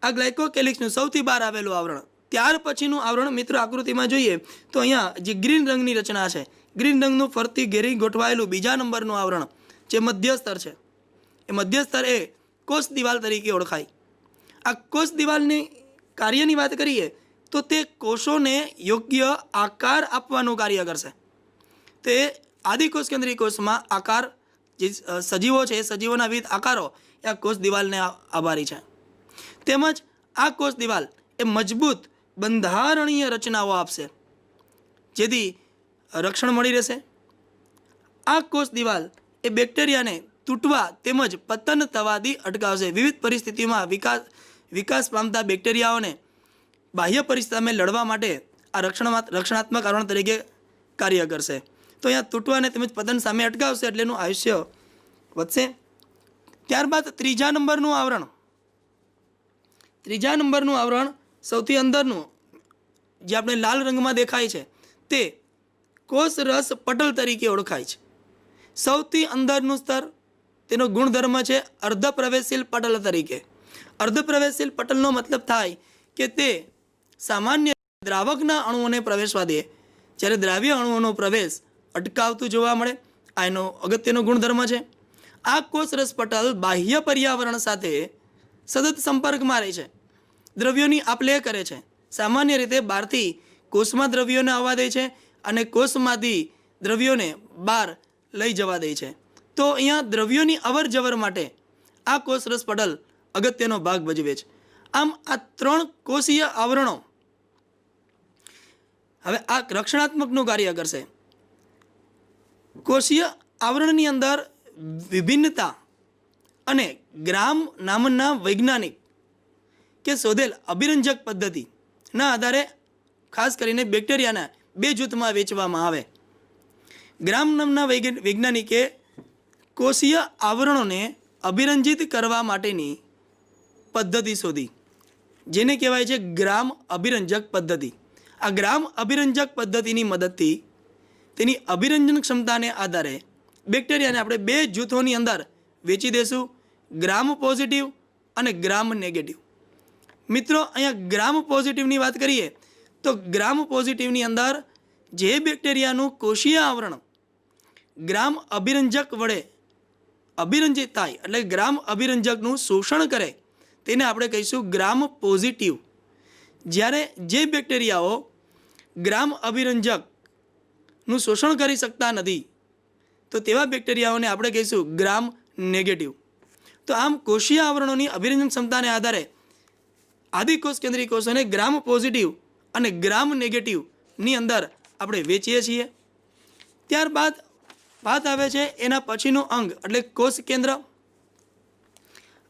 આ ગ્લાયકોકેલિક્સનું સૌથી બહાર આવેલું આવરણ. ત્યાર પછીનું આવરણ મિત્રો આકૃતિમાં જોઈએ તો અહીંયા જે ગ્રીન રંગની રચના છે, ગ્રીન રંગનું ફરતી ઘેરી ગોઠવાયેલું બીજા નંબરનું આવરણ જે મધ્ય સ્તર છે, એ મધ્ય સ્તર એ કોષ દિવાલ તરીકે ઓળખાય. આ કોષ દિવાલની કાર્યની વાત કરીએ તો તે કોષોને યોગ્ય આકાર આપવાનું કાર્ય કરશે. તે આદિકોષ કેન્દ્રીય કોષમાં આકાર જે સજીવો છે, સજીવોના વિવિધ આકારો એ આ કોષ દિવાલને આભારી છે. તેમજ આ કોષ દિવાલ એ મજબૂત બંધારણીય રચનાઓ આપશે, જેથી રક્ષણ મળી રહેશે. આ કોષ દિવાલ એ બેક્ટેરિયાને તૂટવા તેમજ પતન થવાથી અટકાવશે. વિવિધ પરિસ્થિતિમાં વિકાસ પામતા બેક્ટેરિયાઓને બાહ્ય પરિસ્થિતિ સામે લડવા માટે આ રક્ષણાત્મક આવરણ તરીકે કાર્ય કરશે. તો અહીંયા તૂટવાને તેમજ પતન સામે અટકાવશે એટલે એનું આયુષ્ય વધશે. ત્યારબાદ ત્રીજા નંબરનું આવરણ સૌથી અંદરનું જે આપણે લાલ રંગમાં દેખાય છે તે કોષ રસ પટલ તરીકે ઓળખાય છે. સૌથી અંદરનું સ્તર તેનો ગુણધર્મ છે અર્ધપ્રવેશશીલ પટલ તરીકે. અર્ધપ્રવેશશીલ પટલનો મતલબ થાય કે તે સામાન્ય દ્રાવકના અણુઓને પ્રવેશવા દે, જ્યારે દ્રાવ્ય અણુઓનો પ્રવેશ અટકાવતું જોવા મળે. આ એનો અગત્યનો ગુણધર્મ છે. આ કોષ રસ પટલ બાહ્ય પર્યાવરણ સાથે સતત સંપર્કમાં રહે છે, દ્રવ્યોની આપ-લે કરે છે. સામાન્ય રીતે બહારથી કોષમાં દ્રવ્યોને આવવા દે છે અને કોષમાંથી દ્રવ્યોને બહાર લઈ જવા દે છે. તો અહીંયા દ્રવ્યોની અવર જવર માટે આ કોષ રસ પટલ અગત્યનો ભાગ ભજવે છે. આમ આ 3 કોષીય આવરણો હવે આ રક્ષણાત્મકનું કાર્ય કરશે. કોષીય આવરણની અંદર વિભિન્નતા અને ગ્રામ નામના વૈજ્ઞાનિક કે શોધેલ અભિરંજક પદ્ધતિના આધારે ખાસ કરીને બેક્ટેરિયાના 2 જૂથમાં વહેંચવામાં આવે. ગ્રામ નામના વૈજ્ઞાનિકે કોષીય આવરણોને અભિરંજિત કરવા માટેની પદ્ધતિ શોધી, જેને કહેવાય છે ગ્રામ અભિરંજક પદ્ધતિ. આ ગ્રામ અભિરંજક પદ્ધતિની મદદથી તેની અભિરંજન ક્ષમતાને આધારે બેક્ટેરિયાને આપણે 2 જૂથોની અંદર વેચી દેશું, ગ્રામ પોઝિટિવ અને ગ્રામ નેગેટિવ. મિત્રો અહીંયા ગ્રામ પોઝિટિવની વાત કરીએ તો ગ્રામ પોઝિટિવની અંદર જે બેક્ટેરિયાનું કોષીય આવરણ ગ્રામ અભિરંજક વડે અભિરંજિત થાય, એટલે ગ્રામ અભિરંજકનું શોષણ કરે, તેને આપણે કહીશું ગ્રામ પોઝિટિવ. જ્યારે જે બેક્ટેરિયાઓ ગ્રામ અભિરંજકનું શોષણ કરી શકતા નથી તો તેવા બેક્ટેરિયાઓને આપણે કહીશું ગ્રામ નેગેટિવ. તો આમ કોષીય આવરણોની અભિરંજન ક્ષમતાને આધારે આદિકોષ કેન્દ્રીય કોષોને ગ્રામ પોઝિટિવ અને ગ્રામ નેગેટિવની અંદર આપણે વેચીએ છીએ. ત્યારબાદ વાત આવે છે એના પછીનું અંગ એટલે કોષ કેન્દ્ર.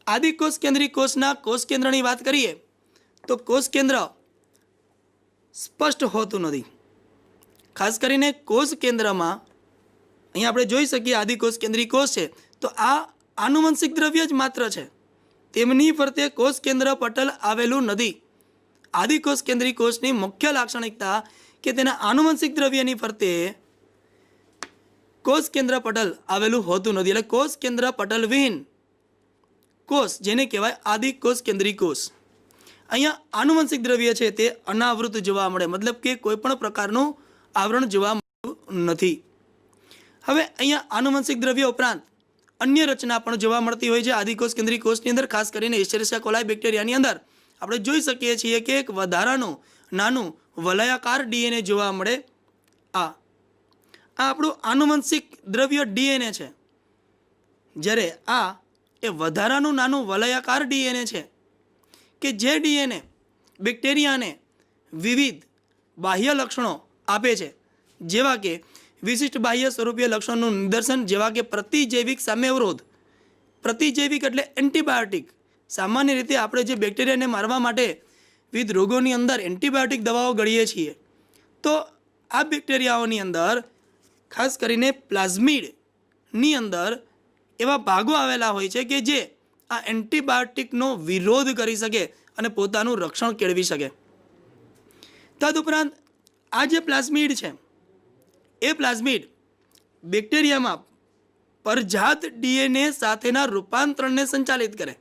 આદિકોષ કેન્દ્રીય કોષના કોષ કેન્દ્રની વાત કરીએ તો કોષ કેન્દ્ર સ્પષ્ટ હોતું નથી. ખાસ કરીને કોષ કેન્દ્રમાં અહીંયા આપણે જોઈ શકીએ આદિકોષ કેન્દ્રીય કોષ છે તો આ આનુવંશિક દ્રવ્ય જ માત્ર છે, તેમની ફરતે કોષ કેન્દ્ર પટલ આવેલું નથી. આદિકોષ કેન્દ્રીય કોષની મુખ્ય લાક્ષણિકતા કે તેના આનુવંશિક દ્રવ્યની ફરતે કોષ કેન્દ્ર પટલ આવેલું હોતું નથી. એટલે કોષ કેન્દ્ર પટલ વિહીન કોષ જેને કહેવાય આદિકોષ કેન્દ્રીય કોષ. અહીંયા આનુવંશિક દ્રવ્ય છે તે અનાવૃત જોવા મળે, મતલબ કે કોઈ પણ પ્રકારનું આવરણ જોવા મળતું નથી. હવે અહીંયા આનુવંશિક દ્રવ્ય ઉપરાંત અન્ય રચના પણ જોવા મળતી હોય છે આદિકોષ કેન્દ્રીય કોષની અંદર. ખાસ કરીને એસ્ચેરિચિયા કોલાઈ બેક્ટેરિયાની અંદર આપણે જોઈ શકીએ છીએ કે એક વધારાનું નાનું વલયાકાર ડીએનએ જોવા મળે. આ આપણું આનુવંશિક દ્રવ્ય ડીએનએ છે, જ્યારે આ એ વધારાનું નાનું વલયાકાર ડીએનએ છે કે જે ડીએનએ બેક્ટેરિયાને વિવિધ બાહ્ય લક્ષણો આપે છે, જેવા કે વિશિષ્ટ બાહ્ય સ્વરૂપીય લક્ષણોનું નિદર્શન, જેવા કે પ્રતિજૈવિક સામે અવરોધ. પ્રતિજૈવિક એટલે એન્ટીબાયોટિક. સામાન્ય રીતે આપણે જે બેક્ટેરિયાને મારવા માટે વિવિધ રોગોની અંદર એન્ટીબાયોટિક દવાઓ ગળીએ છીએ, તો આ બેક્ટેરિયાઓની અંદર ખાસ કરીને પ્લાઝમિડની અંદર એવા ભાગો આવેલા હોય છે કે જે આ એન્ટીબાયોટિકનો વિરોધ કરી શકે અને પોતાનું રક્ષણ કેળવી શકે. તદુપરાંત આ જે પ્લાઝમિડ છે એ પ્લાઝમિડ બેક્ટેરિયામાં પરજાત ડીએનએ સાથેના રૂપાંતરણને સંચાલિત કરે.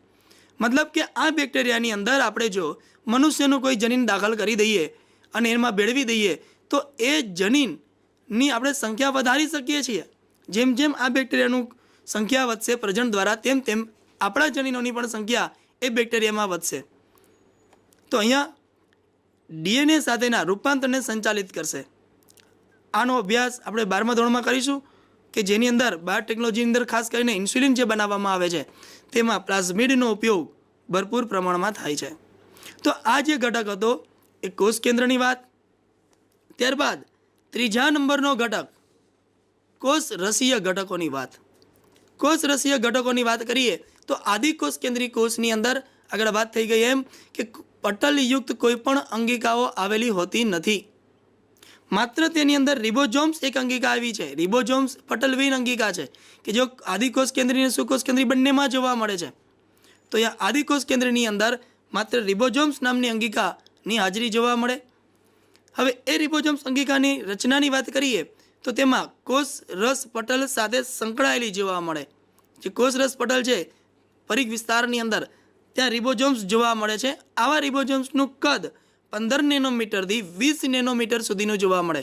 મતલબ કે આ બેક્ટેરિયાની અંદર આપણે જો મનુષ્યનું કોઈ જનીન દાખલ કરી દઈએ અને એમાં ભેળવી દઈએ તો એ જનીનની આપણે સંખ્યા વધારી શકીએ છીએ. જેમ જેમ આ બેક્ટેરિયાનું સંખ્યા વધશે પ્રજનન દ્વારા, તેમ તેમ આપણા જનીનોની પણ સંખ્યા એ બેક્ટેરિયામાં વધશે. તો અહીંયા ડીએનએ સાથેના રૂપાંતરને સંચાલિત કરશે. આનો અભ્યાસ આપણે 12મા ધોરણમાં કરીશું કે જેની અંદર બાયોટેકનોલોજીની અંદર ખાસ કરીને ઇન્સ્યુલિન જે બનાવવામાં આવે છે તેમાં પ્લાઝમિડનો ઉપયોગ ભરપૂર પ્રમાણમાં થાય છે. તો આ જે ઘટક હતો એ કોષ કેન્દ્રની વાત. ત્યારબાદ ત્રીજા નંબરનો ઘટક કોષ રસીય ઘટકોની વાત. કોષ રસીય ઘટકોની વાત કરીએ તો આદિકોષ કેન્દ્રી કોષની અંદર આગળ વાત થઈ ગઈ એમ કે પટલયુક્ત કોઈ પણ અંગિકાઓ આવેલી હોતી નથી. માત્ર તેની અંદર રિબોઝોમ્સ એક અંગિકા આવી છે. રિબોઝોમ્સ પટલવિહીન અંગિકા છે કે જો આદિકોષ કેન્દ્રી અને સુકોષ કેન્દ્રી બંનેમાં જોવા મળે છે. તો અહીંયા આદિકોષ કેન્દ્રની અંદર માત્ર રિબોઝોમ્સ નામની અંગિકાની હાજરી જોવા મળે. હવે એ રિબોઝોમ્સ અંગિકાની રચનાની વાત કરીએ તો તેમાં કોષ રસ પટલ સાથે સંકળાયેલી જોવા મળે. જે કોષ રસ પટલ છે પરિઘ વિસ્તારની અંદર ત્યાં રિબોઝોમ્સ જોવા મળે છે. આવા રિબોઝોમ્સનું કદ 15 નેનોમીટરથી 20 નેનોમીટર સુધીનું જોવા મળે.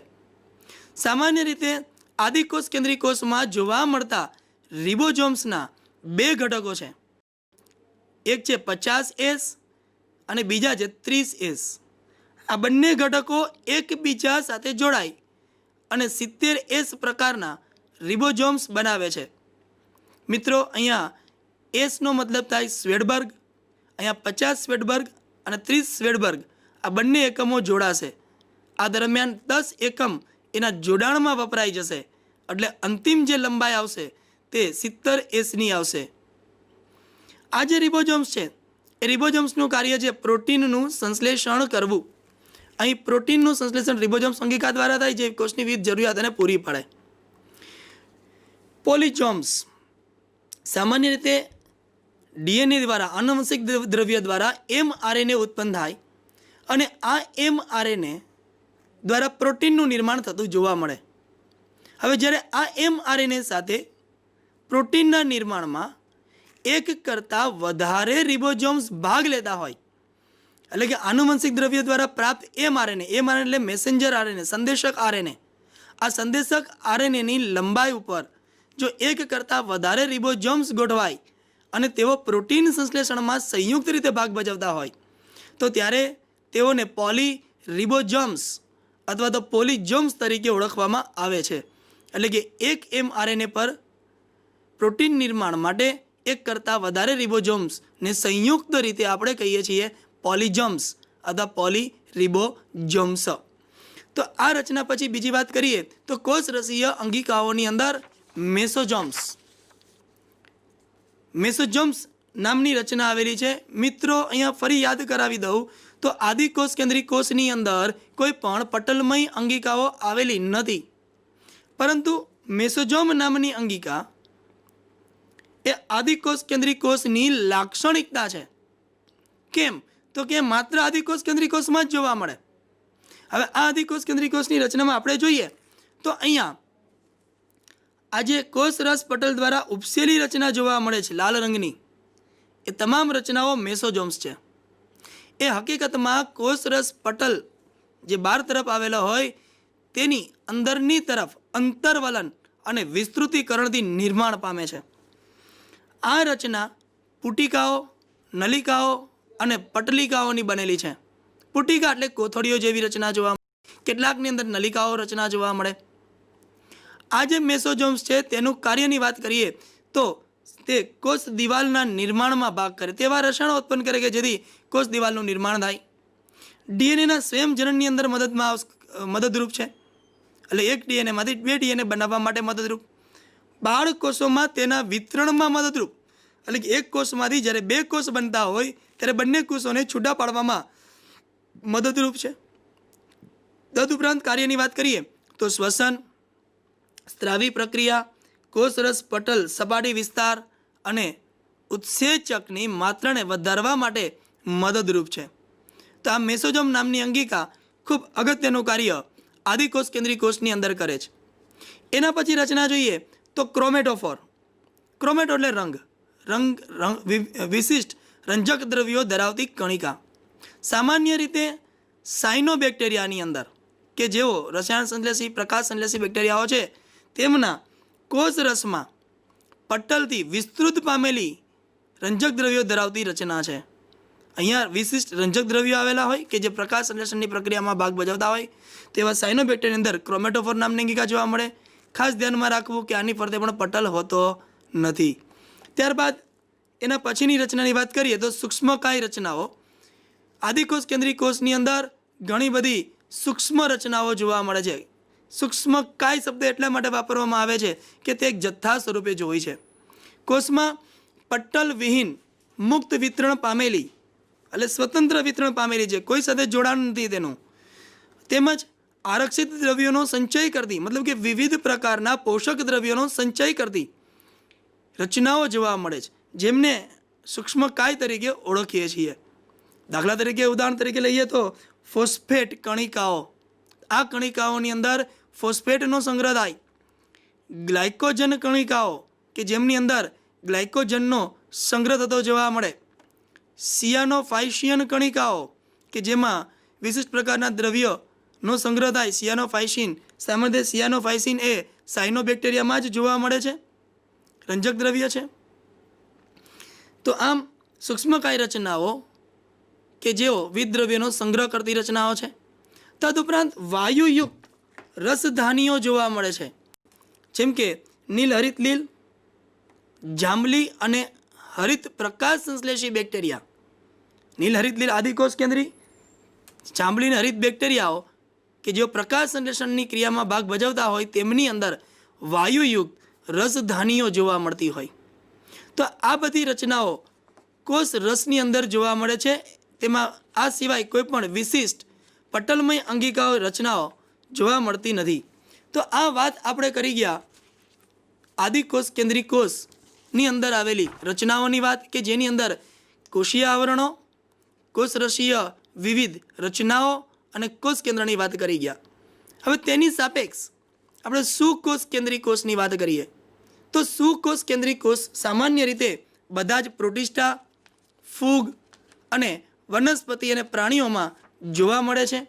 સામાન્ય રીતે આદિકોષ કેન્દ્રી કોષમાં જોવા મળતા રિબોઝોમ્સના બે ઘટકો છે. એક છે 50S અને બીજા છે 30S. આ બંને ઘટકો એકબીજા સાથે જોડાય અને 70S પ્રકારના રિબોઝોમ્સ બનાવે છે. મિત્રો અહીંયા એસનો મતલબ થાય સ્વેડબર્ગ. અહીંયા 50 સ્વેડબર્ગ અને 30 સ્વેડબર્ગ આ બંને એકમો જોડાશે. આ દરમિયાન 10 એકમ એના જોડાણમાં વપરાઈ જશે એટલે અંતિમ જે લંબાઈ આવશે તે 70Sની આવશે. આ જે રિબોઝોમ્સ છે એ રિબોઝોમ્સનું કાર્ય છે પ્રોટીનનું સંશ્લેષણ કરવું. અહીં પ્રોટીનનું સંશ્લેષણ રિબોઝોમ્સ અંગિકા દ્વારા થાય જે કોષની વિવિધ જરૂરિયાતોને પૂરી પાડે. પોલિજોમ્સ સામાન્ય રીતે ડીએનએ દ્વારા આનુવંશિક દ્રવ્ય દ્વારા mRNA ઉત્પન્ન થાય અને આ mRNA દ્વારા પ્રોટીનનું નિર્માણ થતું જોવા મળે. હવે જ્યારે આ mRNA સાથે પ્રોટીનના નિર્માણમાં એક કરતાં વધારે રિબોઝોમ્સ ભાગ લેતા હોય, એટલે કે આનુવંશિક દ્રવ્ય દ્વારા પ્રાપ્ત mRNA એટલે મેસેન્જર આરએનએ, સંદેશક આરએનએ, આ સંદેશક આરએનએની લંબાઈ ઉપર જો એક કરતાં વધારે રિબોઝોમ્સ ગોઠવાય અને તેઓ પ્રોટીન સંશ્લેષણમાં સંયુક્ત રીતે ભાગ ભજવતા હોય તો ત્યારે તેઓને પોલીરિબોઝોમ્સ અથવા તો પોલિજોમ્સ તરીકે ઓળખવામાં આવે છે. એટલે કે એક mRNA પર પ્રોટીન નિર્માણ માટે એક કરતાં વધારે રિબોઝોમ્સને સંયુક્ત રીતે આપણે કહીએ છીએ પોલિજોમ્સ અથવા પોલીરિબોઝોમ્સ. તો આ રચના પછી બીજી વાત કરીએ તો કોષ રસીય અંગિકાઓની અંદર મેસોઝોમ્સ નામની રચના આવેલી છે. મિત્રો અહીંયા ફરી યાદ કરાવી દઉં તો આદિકોષ કેન્દ્રી કોષની અંદર કોઈ પણ પટલમય અંગિકાઓ આવેલી નથી, પરંતુ મેસોઝોમ નામની અંગિકા એ આદિકોષ કેન્દ્રી કોષની લાક્ષણિકતા છે. કેમ તો કે માત્ર આદિકોષ કેન્દ્રી કોષમાં જ જોવા મળે. હવે આ આદિકોષ કેન્દ્રી કોષની રચનામાં આપણે જોઈએ તો અહીંયા આજે કોષ રસ પટલ દ્વારા ઉપસેલી રચના જોવા મળે છે લાલ રંગની. એ તમામ રચનાઓ મેસોઝોમ્સ છે. એ હકીકતમાં કોષ રસ પટલ જે બહાર તરફ આવેલા હોય તેની અંદરની તરફ અંતરવલન અને વિસ્તૃતીકરણથી નિર્માણ પામે છે. આ રચના પુટિકાઓ, નલિકાઓ અને પટલિકાઓની બનેલી છે. પુટિકા એટલે કોથળીઓ જેવી રચના જોવા મળે, કેટલાકની અંદર નલિકાઓ રચના જોવા મળે. આ જે મેસોઝોમ્સ છે તેનું કાર્યની વાત કરીએ તો તે કોષ દિવાલના નિર્માણમાં ભાગ કરે, તેવા રસાયણો ઉત્પન્ન કરે કે જેથી કોષ દિવાલનું નિર્માણ થાય. ડીએનએના સ્વયંજનનની અંદર મદદરૂપ છે. એટલે એક ડીએનએમાંથી 2 ડીએનએ બનાવવા માટે મદદરૂપ, બાળકોષોમાં તેના વિતરણમાં મદદરૂપ, એટલે કે એક કોષમાંથી જ્યારે 2 કોષ બનતા હોય ત્યારે બંને કોષોને છૂટા પાડવામાં મદદરૂપ છે. તદુપરાંત કાર્યની વાત કરીએ તો શ્વસન, સ્ત્રાવી પ્રક્રિયા, કોષરસ પટલ સપાટી વિસ્તાર અને ઉત્સેચકની માત્રાને વધારવા માટે મદદરૂપ છે. તો આ મેસોજોમ નામની અંગિકા ખૂબ અગત્યનું કાર્ય આદિકોષ કેન્દ્રીય કોષની અંદર કરે છે. એના પછી રચના જોઈએ તો ક્રોમેટોફોર. ક્રોમેટો એટલે રંગ વિશિષ્ટ રંજક દ્રવ્યો ધરાવતી કણિકા. સામાન્ય રીતે સાયનોબેક્ટેરિયાની અંદર કે જેઓ રસાયણ સંશ્લેષી પ્રકાશ સંશ્લેષી બેક્ટેરિયાઓ છે તેમના કોષ રસમાં પટલથી વિસ્તૃત પામેલી રંજક દ્રવ્યો ધરાવતી રચના છે. અહીંયા વિશિષ્ટ રંજક દ્રવ્યો આવેલા હોય કે જે પ્રકાશ સંશ્લેષણની પ્રક્રિયામાં ભાગ ભજવતા હોય તેવા સાયનોબેક્ટેરિયાની અંદર ક્રોમેટોફોર નામની અંગિકા જોવા મળે. ખાસ ધ્યાનમાં રાખવું કે આની ફરતે પણ પટલ હોતો નથી. ત્યારબાદ એના પછીની રચનાની વાત કરીએ તો સૂક્ષ્મકાય રચનાઓ. આદિકોષ કેન્દ્રીય કોષની અંદર ઘણી બધી સૂક્ષ્મ રચનાઓ જોવા મળે છે. સૂક્ષ્મકાય શબ્દ એટલા માટે વાપરવામાં આવે છે કે તે એક જથ્થા સ્વરૂપે જ હોય છે. કોષમાં પટલ વિહીન મુક્ત વિતરણ પામેલી એટલે સ્વતંત્ર વિતરણ પામેલી છે, કોઈ સાથે જોડાણ નથી તેનું, તેમજ આરક્ષિત દ્રવ્યોનો સંચય કરતી મતલબ કે વિવિધ પ્રકારના પોષક દ્રવ્યોનો સંચય કરતી રચનાઓ જોવા મળે છે, જેમને સૂક્ષ્મકાય તરીકે ઓળખીએ છીએ. દાખલા તરીકે ઉદાહરણ તરીકે લઈએ તો ફોસ્ફેટ કણિકાઓ. આ કણિકાઓની અંદર ફોસ્ફેટનો સંગ્રહ થાય. ગ્લાયકોજન કણિકાઓ કે જેમની અંદર ગ્લાયકોજનનો સંગ્રહ થતો જોવા મળે. સિયાનોફાઇશિયન કણિકાઓ કે જેમાં વિશિષ્ટ પ્રકારના દ્રવ્યનો સંગ્રહ થાય. સિયાનોફાઇસિન, સામાન્ય સિયાનોફાઇસિન એ સાયનોબેક્ટેરિયામાં જ જોવા મળે છે, રંજક દ્રવ્ય છે. તો આમ સૂક્ષ્મકાય રચનાઓ કે જેઓ વિવિધ દ્રવ્યોનો સંગ્રહ કરતી રચનાઓ છે. તદુપરાંત વાયુયુક્ત રસધાનીઓ જોવા મળે છે, જેમ કે નીલ હરિત લીલ, જાંબલી અને હરિત પ્રકાશ સંશ્લેષી બેક્ટેરિયા. નીલ હરિત લીલ આદિકોષ કેન્દ્રી, જાંબલી અને હરિત બેક્ટેરિયાઓ કે જેઓ પ્રકાશ સંશ્લેષણની ક્રિયામાં ભાગ ભજવતા હોય તેમની અંદર વાયુયુક્ત રસધાનીઓ જોવા મળતી હોય. તો આ બધી રચનાઓ કોષ રસની અંદર જોવા મળે છે. તેમાં આ સિવાય કોઈ પણ વિશિષ્ટ પટલમય અંગિકાઓ રચનાઓ જોવા મળતી નથી. તો આ વાત આપણે કરી ગયા આદિકોષ કેન્દ્રીય કોષની અંદર આવેલી રચનાઓની વાત કે જેની અંદર કોષીય આવરણો, કોષરસીય વિવિધ રચનાઓ અને કોષ કેન્દ્રની વાત કરી ગયા. હવે તેની સાપેક્ષ આપણે સુકોષ કેન્દ્રીય કોષની વાત કરીએ તો સુકોષ કેન્દ્રીય કોષ સામાન્ય રીતે બધા જ પ્રોટિસ્ટા, ફૂગ અને વનસ્પતિ અને પ્રાણીઓમાં જોવા મળે છે.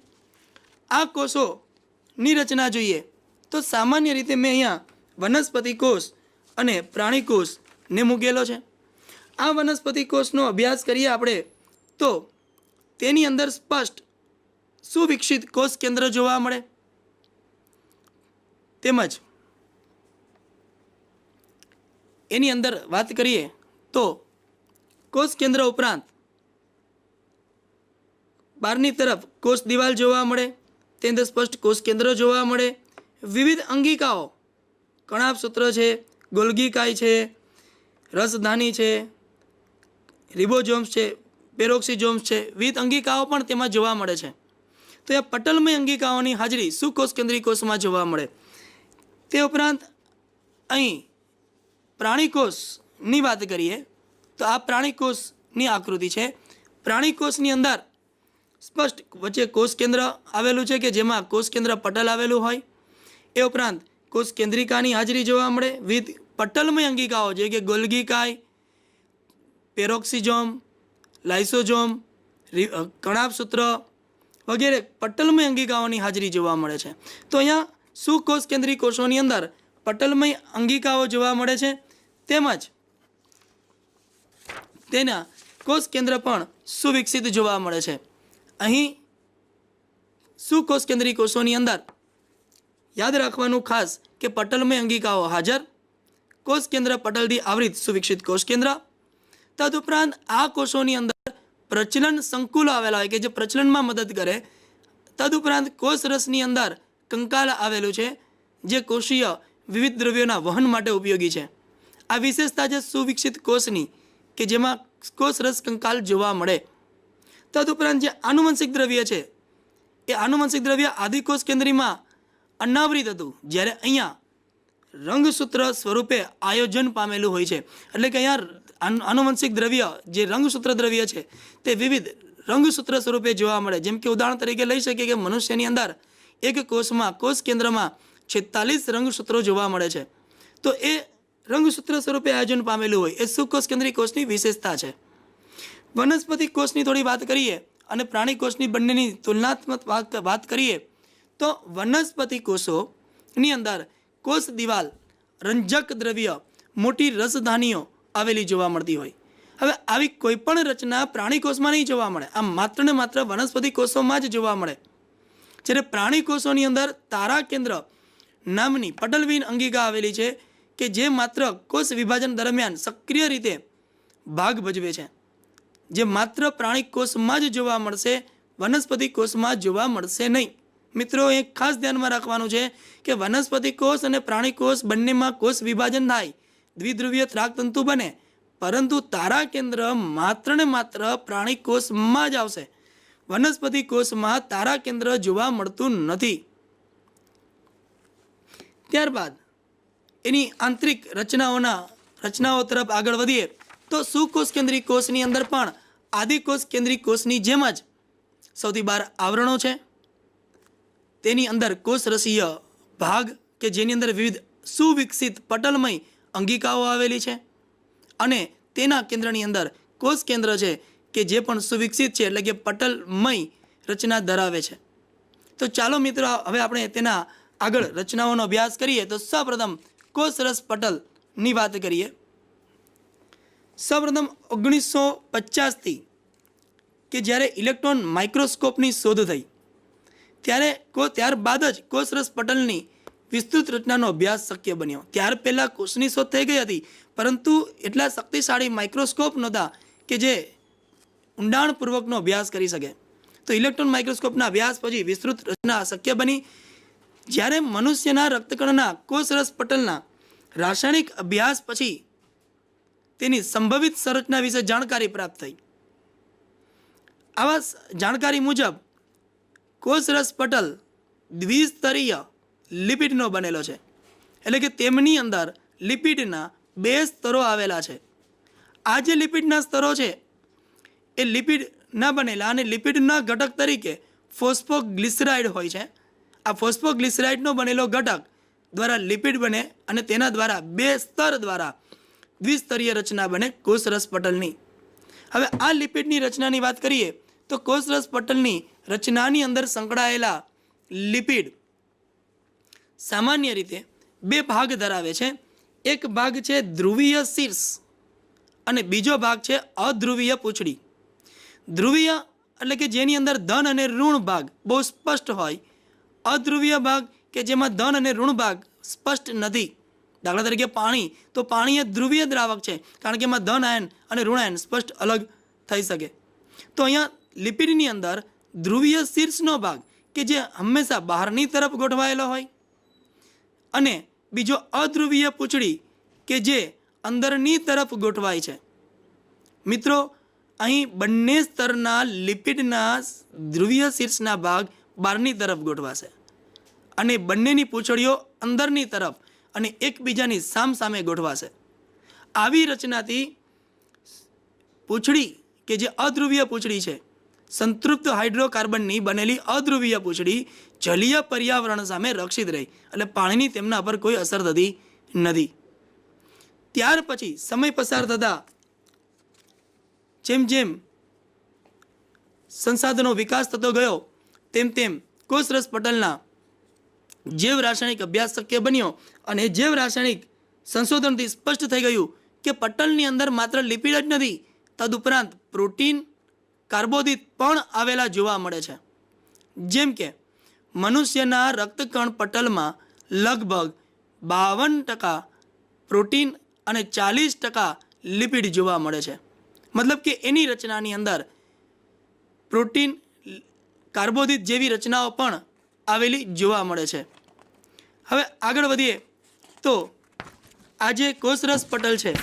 આ કોષોની રચના જોઈએ તો સામાન્ય રીતે મેં અહીંયા વનસ્પતિ કોષ અને પ્રાણી કોષને મૂકેલો છે. આ વનસ્પતિ કોષનો અભ્યાસ કરીએ આપણે તો તેની અંદર સ્પષ્ટ સુવિકસિત કોષ કેન્દ્ર જોવા મળે. તેમજ એની અંદર વાત કરીએ તો કોષ કેન્દ્ર ઉપરાંત બહારની તરફ કોષ દિવાલ જોવા મળે, તેની અંદર સ્પષ્ટ કોષ કેન્દ્ર જોવા મળે. વિવિધ અંગિકાઓ, કણાભસૂત્ર છે, ગોલ્ગીકાય છે, રસધાની છે, રિબોઝોમ્સ છે, પેરોક્સિઝોમ્સ છે, વિવિધ અંગિકાઓ પણ તેમાં જોવા મળે છે. તો આ પટલમય અંગિકાઓની હાજરી સુકોષ કેન્દ્રીય કોષમાં જોવા મળે. તે ઉપરાંત અહીં પ્રાણીકોષની વાત કરીએ તો આ પ્રાણીકોષની આકૃતિ છે. પ્રાણીકોષની અંદર સ્પષ્ટ વચ્ચે કોષ કેન્દ્ર આવેલું છે કે જેમાં કોષ કેન્દ્ર પટલ આવેલું હોય. એ ઉપરાંત કોષ કેન્દ્રિકાની હાજરી જોવા મળે. વિવિધ પટલમય અંગિકાઓ જે કે ગોલ્ગીકાય, પેરોક્સિઝોમ, લાઇસોઝોમ, કણાભસૂત્ર વગેરે પટલમય અંગિકાઓની હાજરી જોવા મળે છે. તો અહીંયા સુકોષ કેન્દ્રીય કોષોની અંદર પટલમય અંગિકાઓ જોવા મળે છે, તેમજ તેના કોષ કેન્દ્ર પણ સુવિકસિત જોવા મળે છે. અહીં સુકોષ કેન્દ્રીય કોષોની અંદર યાદ રાખવાનું ખાસ કે પટલમય અંગિકાઓ હાજર, કોષ કેન્દ્ર પટલથી આવૃત સુવિકસિત કોષ કેન્દ્ર. તદુપરાંત આ કોષોની અંદર પ્રચલન સંકુલો આવેલા હોય કે જે પ્રચલનમાં મદદ કરે. તદુપરાંત કોષ રસની અંદર કંકાલ આવેલું છે જે કોષીય વિવિધ દ્રવ્યોના વહન માટે ઉપયોગી છે. આ વિશેષતા છે સુવિકસિત કોષની કે જેમાં કોષરસ કંકાલ જોવા મળે. તદુપરાંત જે આનુવંશિક દ્રવ્ય છે એ આનુવંશિક દ્રવ્ય આદિકોષ કેન્દ્રીમાં અનાવરિત હતું, જ્યારે અહીંયા રંગસૂત્ર સ્વરૂપે આયોજન પામેલું હોય છે. એટલે કે અહીંયા આનુવંશિક દ્રવ્ય જે રંગસૂત્ર દ્રવ્ય છે તે વિવિધ રંગસૂત્ર સ્વરૂપે જોવા મળે. જેમ કે ઉદાહરણ તરીકે લઈ શકીએ કે મનુષ્યની અંદર એક કોષમાં કોષ કેન્દ્રમાં 46 રંગસૂત્રો જોવા મળે છે. તો એ રંગસૂત્ર સ્વરૂપે આયોજન પામેલું હોય એ સુકોષ કેન્દ્રી કોષની વિશેષતા છે. વનસ્પતિ કોષની થોડી વાત કરીએ અને પ્રાણી કોષની બંનેની તુલનાત્મક વાત કરીએ તો વનસ્પતિ કોષોની અંદર કોષ દિવાલ રંજક દ્રવ્ય મોટી રસધાનીઓ આવેલી જોવા મળતી હોય. હવે આવી કોઈ પણ રચના પ્રાણી કોષમાં નહીં જોવા મળે, આમ માત્ર ને માત્ર વનસ્પતિ કોષોમાં જ જોવા મળે. જ્યારે પ્રાણી કોષોની અંદર તારા કેન્દ્ર નામની પટલવિહીન અંગિકા આવેલી છે કે જે માત્ર કોષ વિભાજન દરમિયાન સક્રિય રીતે ભાગ ભજવે છે, જે માત્ર પ્રાણી કોષમાં જ જોવા મળશે, વનસ્પતિ કોષમાં જોવા મળશે નહીં. મિત્રો, એ ખાસ ધ્યાનમાં રાખવાનું છે કે વનસ્પતિ કોષ અને પ્રાણી કોષ બંનેમાં કોષ વિભાજન થાય, દ્વિધ્રુવીય ત્રાકતંતુ બને, પરંતુ તારા કેન્દ્ર માત્ર ને માત્ર પ્રાણી કોષમાં જ આવશે. વનસ્પતિ કોષમાં તારા કેન્દ્ર જોવા મળતું નથી. ત્યારબાદ એની આંતરિક રચનાઓ તરફ આગળ વધીએ તો સુકોષ કેન્દ્રી કોષની અંદર પણ આદિકોષ કેન્દ્રી કોષની જેમ જ સૌથી બહાર આવરણો છે. તેની અંદર કોષરસીય ભાગ કે જેની અંદર વિવિધ સુવિકસિત પટલમય અંગિકાઓ આવેલી છે અને તેના કેન્દ્રની અંદર કોષ કેન્દ્ર છે કે જે પણ સુવિકસિત છે, એટલે કે પટલમય રચના ધરાવે છે. તો ચાલો મિત્રો હવે આપણે તેના આગળ રચનાઓનો અભ્યાસ કરીએ. તો સૌપ્રથમ કોષરસ પટલની વાત કરીએ. સૌપ્રથમ 1950થી કે જ્યારે ઇલેક્ટ્રોન માઇક્રોસ્કોપની શોધ થઈ ત્યારબાદ જ કોષરસ પટલની વિસ્તૃત રચનાનો અભ્યાસ શક્ય બન્યો. ત્યાર પહેલાં કોષની શોધ થઈ ગઈ હતી, પરંતુ એટલા શક્તિશાળી માઇક્રોસ્કોપ નહોતા કે જે ઊંડાણપૂર્વકનો અભ્યાસ કરી શકે. તો ઇલેક્ટ્રોન માઇક્રોસ્કોપના અભ્યાસ પછી વિસ્તૃત રચના શક્ય બની. જ્યારે મનુષ્યના રક્તકણના કોષરસ પટલના રાસાયણિક અભ્યાસ પછી તેની સંભવિત સંરચના વિશે જાણકારી પ્રાપ્ત થઈ. આવા જાણકારી મુજબ કોષરસ પટલ દ્વિસ્તરીય લિપિડનો બનેલો છે, એટલે કે તેમની અંદર લિપિડના 2 સ્તરો આવેલા છે. આ જે લિપિડના સ્તરો છે એ લિપિડના બનેલા અને લિપિડના ઘટક તરીકે ફોસ્ફોગ્લિસરાઇડ હોય છે. આ ફોસ્ફોગ્લિસરાઇડનો બનેલો ઘટક દ્વારા લિપિડ બને અને તેના દ્વારા 2 સ્તર દ્વારા દ્વિસ્તરીય રચના બને કોષરસ પટલની. હવે આ લિપિડની રચનાની વાત કરીએ તો કોષરસ પટલની રચનાની અંદર સંકળાયેલા લિપિડ સામાન્ય રીતે 2 ભાગ ધરાવે છે. એક ભાગ છે ધ્રુવીય શીર્ષ અને બીજો ભાગ છે અધ્રુવીય પૂંછડી. ધ્રુવીય એટલે કે જેની અંદર ધન અને ઋણ ભાગ બહુ સ્પષ્ટ હોય, અધ્રુવીય ભાગ કે જેમાં ધન અને ઋણ ભાગ સ્પષ્ટ નથી. દાખલા તરીકે પાણી, તો પાણી એ ધ્રુવીય દ્રાવક છે કારણ કે એમાં ધન આયન અને ઋણ આયન સ્પષ્ટ અલગ થઈ શકે. તો અહીંયા લિપિડની અંદર ધ્રુવીય શીર્ષનો ભાગ કે જે હંમેશા બહારની તરફ ગોઠવાયેલો હોય અને બીજો અધ્રુવીય પૂંછડી કે જે અંદરની તરફ ગોઠવાય છે. મિત્રો, અહીં બંને સ્તરના લિપિડના ધ્રુવીય શીર્ષના ભાગ બહારની તરફ ગોઠવાશે અને બંનેની પૂંછડીઓ અંદરની તરફ અને એકબીજાની સામસામે ગોઠવાશે. આવી રચનાથી પૂંછડી કે જે અધ્રુવીય પૂંછડી છે, સંતૃપ્ત હાઇડ્રોકાર્બનની બનેલી અધ્રુવીય પૂંછડી જલીય પર્યાવરણ સામે રક્ષિત રહી, એટલે પાણીની તેમના પર કોઈ અસર થતી નથી. ત્યાર પછી સમય પસાર થતાં જેમ જેમ સંસાધનો વિકાસ થતો ગયો તેમ તેમ કોષરસ પટલના જૈવ રાસાયણિક અભ્યાસ શક્ય બન્યો અને જૈવ રાસાયણિક સંશોધનથી સ્પષ્ટ થઈ ગયું કે પટલની અંદર માત્ર લિપિડ જ નથી, તદુપરાંત પ્રોટીન, કાર્બોદિત પણ આવેલા જોવા મળે છે. જેમ કે મનુષ્યના રક્તકણ પટલમાં લગભગ 52% પ્રોટીન અને 40% લિપિડ જોવા મળે છે. મતલબ કે એની રચનાની અંદર પ્રોટીન, કાર્બોદિત જેવી રચનાઓ પણ આવેલી જોવા મળે છે. હવે આગળ વધીએ તો આ જે કોષરસ પટલ છે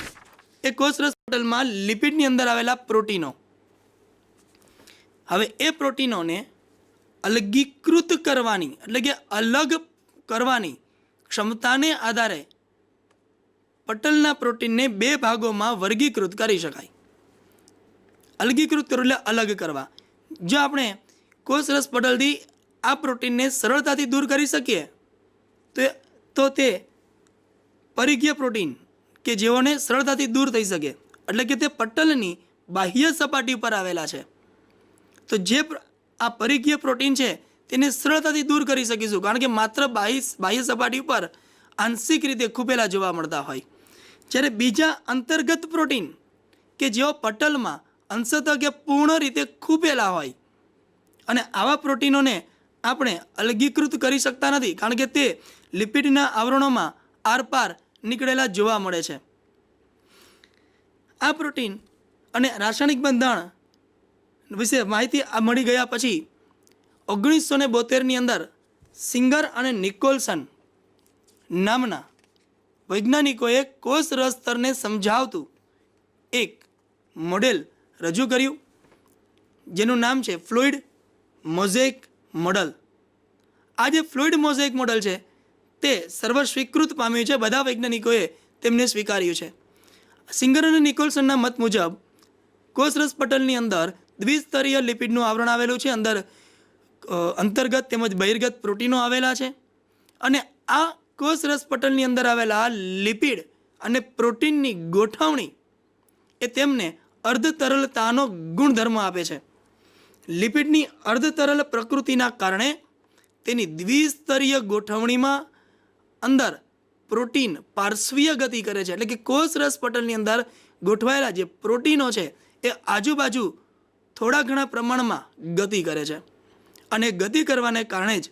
એ કોષરસ પટલમાં લિપિડની અંદર આવેલા પ્રોટીનો, હવે એ પ્રોટીનોને અલગીકૃત કરવાની એટલે કે અલગ કરવાની ક્ષમતાને આધારે પટલના પ્રોટીનને બે ભાગોમાં વર્ગીકૃત કરી શકાય. અલગીકૃત કરવું એટલે અલગ કરવા. જો આપણે કોષરસ પટલથી આ પ્રોટીનને સરળતાથી દૂર કરી શકીએ તો તે પરિઘીય પ્રોટીન કે જેઓને સરળતાથી દૂર થઈ શકે, એટલે કે તે પટલની બાહ્ય સપાટી પર આવેલા છે, તો જે આ પરિઘીય પ્રોટીન છે તેને સરળતાથી દૂર કરી શકીશું, કારણ કે માત્ર બાહ્ય સપાટી પર આંશિક રીતે ખૂપેલા જોવા મળતા હોય. જ્યારે બીજા અંતર્ગત પ્રોટીન કે જેઓ પટલમાં અંશતઃ કે પૂર્ણ રીતે ખૂપેલા હોય, અને આવા પ્રોટીનોને આપણે અલગીકૃત કરી શકતા નથી, કારણ કે તે લિપિડના આવરણોમાં આરપાર નીકળેલા જોવા મળે છે. આ પ્રોટીન અને રાસાયણિક બંધારણ વિશે માહિતી મળી ગયા પછી 1972ની અંદર સિંગર અને નિકોલસન નામના વૈજ્ઞાનિકોએ કોષ રસ સ્તરને સમજાવતું એક મોડેલ રજૂ કર્યું, જેનું નામ છે ફ્લુઇડ મોઝેઇક મોડલ. આ જે ફ્લુઇડ મોઝેઇક મોડલ છે તે સર્વસ્વીકૃત પામ્યું છે, બધા વૈજ્ઞાનિકોએ તેમને સ્વીકાર્યું છે. સિંગર અને નિકોલસનના મત મુજબ કોષરસ પટલની અંદર દ્વિસ્તરીય લિપિડનું આવરણ આવેલું છે, અંદર અંતર્ગત તેમજ બહિર્ગત પ્રોટીનો આવેલા છે, અને આ કોષરસ પટલની અંદર આવેલા લિપિડ અને પ્રોટીનની ગોઠવણી એ તેમને અર્ધતરલતાનો ગુણધર્મ આપે છે. લિપિડની અર્ધતરલ પ્રકૃતિના કારણે તેની દ્વિસ્તરીય ગોઠવણીમાં અંદર પ્રોટીન પાર્શ્વીય ગતિ કરે છે, એટલે કે કોષરસ પટલની અંદર ગોઠવાયેલા જે પ્રોટીનો છે એ આજુબાજુ થોડા ઘણા પ્રમાણમાં ગતિ કરે છે, અને ગતિ કરવાને કારણે જ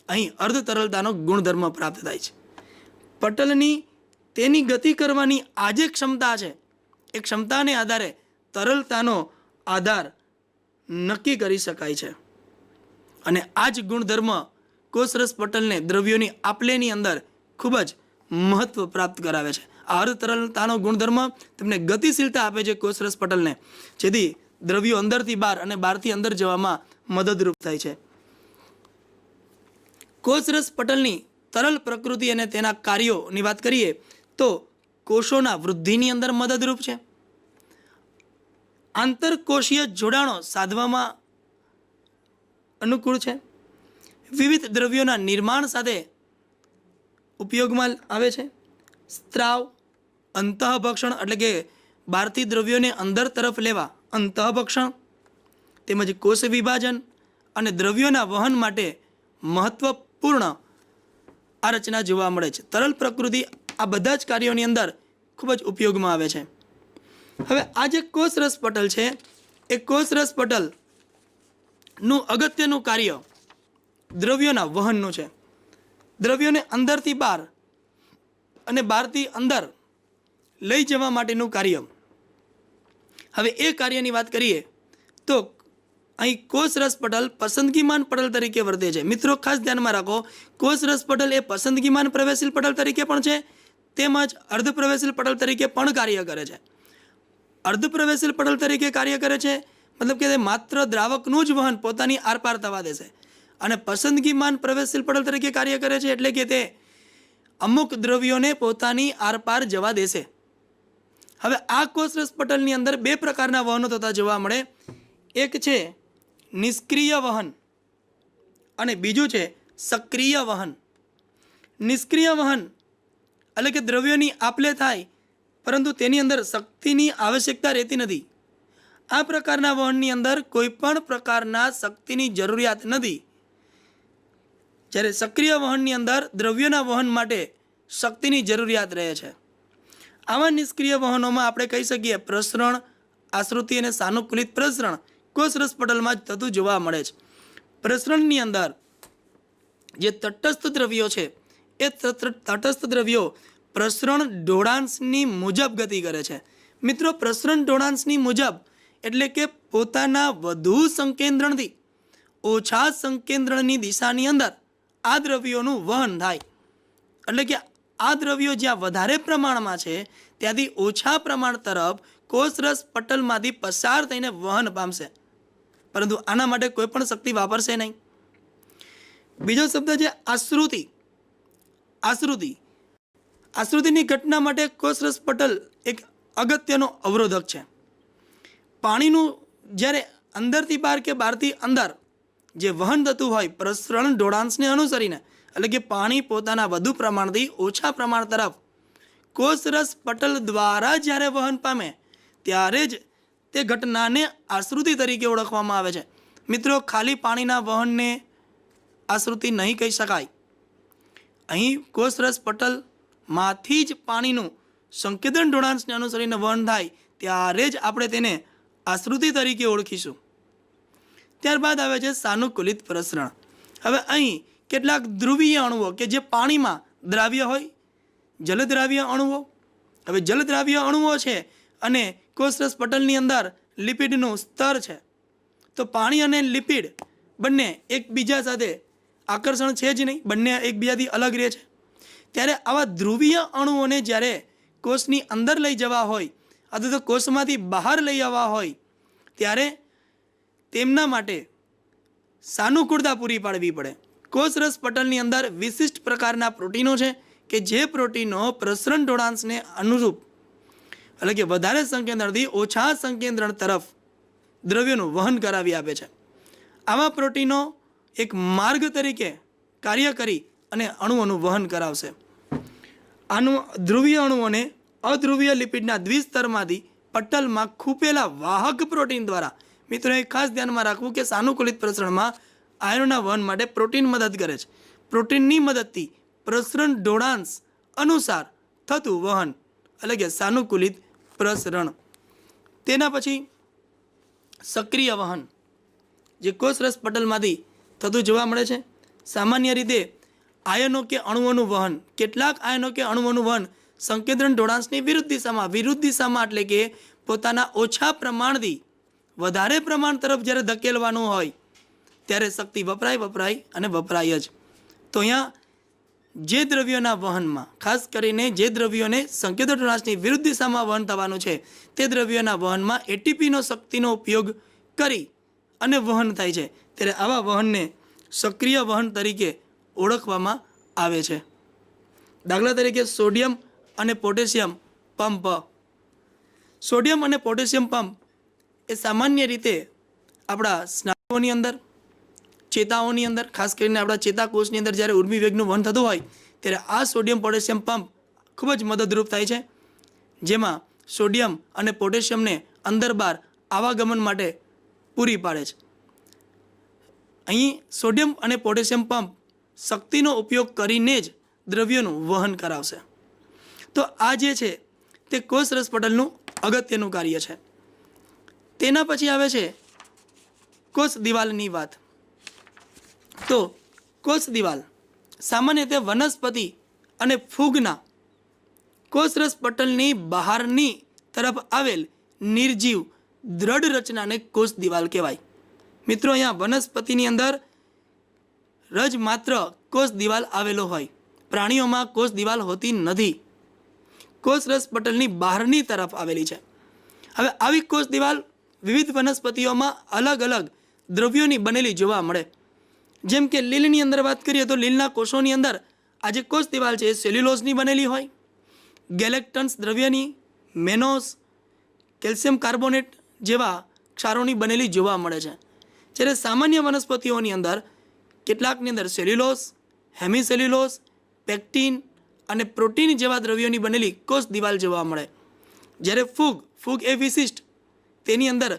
અહીં અર્ધતરલતાનો ગુણધર્મ પ્રાપ્ત થાય છે. પટલની તેની ગતિ કરવાની આ જે ક્ષમતા છે એ ક્ષમતાને આધારે તરલતાનો આધાર નક્કી કરી શકાય છે, અને આ જ ગુણધર્મ કોષરસ પટલને દ્રવ્યોની આપલેની અંદર ખૂબ જ મહત્વ પ્રાપ્ત કરાવે છે. આ અર્ધતરલતાનો ગુણધર્મ તેમને ગતિશીલતા આપે છે કોષરસ પટલને, જેથી દ્રવ્યો અંદરથી બહાર અને બહારથી અંદર જવામાં મદદરૂપ થાય છે. કોષરસ પટલની તરલ પ્રકૃતિ અને તેના કાર્યોની વાત કરીએ તો કોષોના વૃદ્ધિની અંદર મદદરૂપ છે, આંતરકોષીય જોડાણો સાધવામાં અનુકૂળ છે, વિવિધ દ્રવ્યોના નિર્માણ સાથે ઉપયોગમાં આવે છે, સ્ત્રાવ, અંતઃભક્ષણ એટલે કે બહારથી દ્રવ્યોને અંદર તરફ લેવા અંતઃભક્ષણ, તેમજ કોષ વિભાજન અને દ્રવ્યોના વહન માટે મહત્વપૂર્ણ આ રચના જોવા મળે છે. તરલ પ્રકૃતિ આ બધા જ કાર્યોની અંદર ખૂબ જ ઉપયોગમાં આવે છે. હવે આ જે કોષરસ પટલ છે એ કોષરસ પટલનું અગત્યનું કાર્ય દ્રવ્યોના વહનનું છે. દ્રવ્યોને અંદરથી બહાર અને બહારથી અંદર લઈ જવા માટેનું કાર્ય. હવે એ કાર્યની વાત કરીએ તો અહીં કોષરસ પટલ પસંદગીમાન પટલ તરીકે વર્તે છે. મિત્રો ખાસ ધ્યાનમાં રાખો, કોષરસ પટલ એ પસંદગીમાન પ્રવેશીલ પટલ તરીકે પણ છે, તેમજ અર્ધપ્રવેશીલ પટલ તરીકે પણ કાર્ય કરે છે. અર્ધપ્રવેશીલ પટલ તરીકે કાર્ય કરે છે મતલબ કે તે માત્ર દ્રાવકનું જ વહન પોતાની આરપાર થવા દેશે, અને પસંદગીમાન પ્રવેશીલ પટલ તરીકે કાર્ય કરે છે એટલે કે તે અમુક દ્રવ્યોને પોતાની આરપાર જવા દેશે. હવે આ કોષરસ પટલની અંદર બે પ્રકારના વહનો થતા જોવા મળે. એક છે નિષ્ક્રિય વહન અને બીજું છે સક્રિય વહન. નિષ્ક્રિય વહન એટલે કે દ્રવ્યોની આપલે થાય પરંતુ તેની અંદર શક્તિની આવશ્યકતા રહેતી નથી. આ પ્રકારના વહનની અંદર કોઈ પણ પ્રકારના શક્તિની જરૂરિયાત નથી, જ્યારે સક્રિય વહનની અંદર દ્રવ્યોના વહન માટે શક્તિની જરૂરિયાત રહે છે. આવા નિષ્ક્રિય વહનોમાં આપણે કહી શકીએ પ્રસરણ, આશ્રુતિ અને સાનુકૂલિત પ્રસરણ કોષરસ પટલમાં જ થતું જોવા મળે છે. પ્રસરણની અંદર જે તટસ્થ દ્રવ્યો છે એ તટસ્થ દ્રવ્યો પ્રસરણ ઢોળાંશની મુજબ ગતિ કરે છે. મિત્રો પ્રસરણ ઢોળાંશની મુજબ એટલે કે પોતાના વધુ સંકેન્દ્રણથી ઓછા સંકેન્દ્રણની દિશાની અંદર આ દ્રવ્યોનું વહન થાય. એટલે કે આ દ્રવ્યો જ્યાં વધારે પ્રમાણમાં છે ત્યાંથી ઓછા પ્રમાણ તરફ કોષરસ પટલમાંથી પસાર થઈને વહન પામશે, પરંતુ આના માટે કોઈ પણ શક્તિ વાપરશે નહીં. બીજો શબ્દ છે આશ્રુતિ. આશ્રુતિની ઘટના માટે કોષરસ પટલ એક અગત્યનો અવરોધક છે. પાણીનું જ્યારે અંદરથી બહાર કે બહારથી અંદર જે વહન થતું હોય પ્રસરણ ઢોળાંશને અનુસરીને, એટલે કે પાણી પોતાના વધુ પ્રમાણથી ઓછા પ્રમાણ તરફ કોષરસ પટલ દ્વારા જ્યારે વહન પામે ત્યારે જ તે ઘટનાને આશ્રુતિ તરીકે ઓળખવામાં આવે છે. મિત્રો, ખાલી પાણીના વહનને આશ્રુતિ નહીં કહી શકાય. અહીં કોષરસ પટલમાંથી જ પાણીનું સંકેતન ઢોળાંશને અનુસરીને વહન થાય ત્યારે જ આપણે તેને આશ્રુતિ તરીકે ઓળખીશું. ત્યારબાદ આવે છે સાનુકૂલિત પ્રસરણ. હવે અહીં કેટલાક ધ્રુવીય અણુઓ કે જે પાણીમાં દ્રાવ્ય હોય, જલદ્રાવ્ય અણુઓ. હવે જલદ્રાવ્ય અણુઓ છે અને કોષરસ પટલની અંદર લિપિડનું સ્તર છે, તો પાણી અને લિપિડ બંને એકબીજા સાથે આકર્ષણ છે જ નહીં, બંને એકબીજાથી અલગ રહે છે. ત્યારે આવા ધ્રુવીય અણુઓને જ્યારે કોષની અંદર લઈ જવા હોય અથવા તો કોષમાંથી બહાર લઈ આવવા હોય ત્યારે તેમના માટે સાનુકૂળતા પૂરી પાડવી પડે. કોષરસ પટલની અંદર વિશિષ્ટ પ્રકારના પ્રોટીનો છે કે જે પ્રોટીનો પ્રસરણ ઢોળાંશને અનુરૂપ, એટલે કે વધારે સંકેન્દ્રણથી ઓછા સંકેન્દ્રણ તરફ દ્રવ્યોનું વહન કરાવી આપે છે. આવા પ્રોટીનો એક માર્ગ તરીકે કાર્ય કરી અને અણુઓનું વહન કરાવશે. ધ્રુવીય અણુઓને અધ્રુવીય લિપિડના દ્વિસ્તરમાંથી પટલમાં ખૂપેલા વાહક પ્રોટીન દ્વારા, મિત્રો એ ખાસ ધ્યાનમાં રાખવું કે સાનુકૂલિત પ્રસરણમાં આયનોના વહન માટે પ્રોટીન મદદ કરે છે. પ્રોટીનની મદદથી પ્રસરણ ઢોળાંશ અનુસાર થતું વહન એટલે કે સાનુકૂલિત પ્રસરણ. તેના પછી સક્રિય વહન જે કોષરસ પટલમાંથી થતું જોવા મળે છે. સામાન્ય રીતે આયનો કે અણુઓનું વહન, કેટલાક આયનો કે અણુઓનું વહન સંકેન્દ્રણ ઢોળાંશની વિરુદ્ધ દિશામાં એટલે કે પોતાના ઓછા પ્રમાણથી વધારે પ્રમાણ તરફ જ્યારે ધકેલવાનું હોય ત્યારે શક્તિ વપરાય જ. તો અહીંયા જે દ્રવ્યોના વહનમાં, ખાસ કરીને જે દ્રવ્યોને સંકેન્દ્ર ઢોળાંશની વિરુદ્ધ દિશામાં વહન થવાનું છે તે દ્રવ્યોના વહનમાં એટીપીનો શક્તિનો ઉપયોગ કરી અને વહન થાય છે. ત્યારે આવા વહનને સક્રિય વહન તરીકે ઓળખવામાં આવે છે. દાખલા તરીકે સોડિયમ અને પોટેશિયમ પંપ. સોડિયમ અને પોટેશિયમ પંપ એ સામાન્ય રીતે આપણા સ્નાયુઓની અંદર, ચેતાઓની અંદર, ખાસ કરીને આપણા ચેતાકોષની અંદર જ્યારે ઉર્મિ વેગનું વહન થતું હોય ત્યારે આ સોડિયમ પોટેશિયમ પંપ ખૂબ જ મદદરૂપ થાય છે, જેમાં સોડિયમ અને પોટેશિયમને અંદર બહાર આવાગમન માટે પૂરી પાડે છે. અહીં સોડિયમ અને પોટેશિયમ પંપ શક્તિનો ઉપયોગ કરીને જ દ્રવ્યોનું વહન કરાવશે. તો આ જે છે તે કોષરસ પટલનું અગત્યનું કાર્ય છે. તેના પછી આવે છે કોષ દિવાલની વાત. તો કોષ દિવાલ સામાન્ય રીતે વનસ્પતિ અને ફૂગના કોષરસ પટલની બહારની તરફ આવેલ નિર્જીવ દ્રઢ રચનાને કોષ દિવાલ કહેવાય. મિત્રો, અહીંયા વનસ્પતિની અંદર જ માત્ર કોષ દિવાલ આવેલો હોય, પ્રાણીઓમાં કોષ દિવાલ હોતી નથી, કોષરસ પટલની બહારની તરફ આવેલી છે. હવે આવી કોષ દિવાલ વિવિધ વનસ્પતિઓમાં અલગ અલગ દ્રવ્યોની બનેલી જોવા મળે. જેમ કે લીલની અંદર વાત કરીએ તો લીલના કોષોની અંદર આ જે કોષ દિવાલ છે એ સેલ્યુલોઝની બનેલી હોય, ગેલેક્ટન્સ દ્રવ્યની, મેનોસ, કેલ્શિયમ કાર્બોનેટ જેવા ક્ષારોની બનેલી જોવા મળે છે. જ્યારે સામાન્ય વનસ્પતિઓની અંદર કેટલાકની અંદર સેલ્યુલોઝ, હેમિસેલ્યુલોઝ, પેક્ટિન અને પ્રોટીન જેવા દ્રવ્યોની બનેલી કોષ દિવાલ જોવા મળે. જ્યારે ફૂગ એ વિશિષ્ટ, તેની અંદર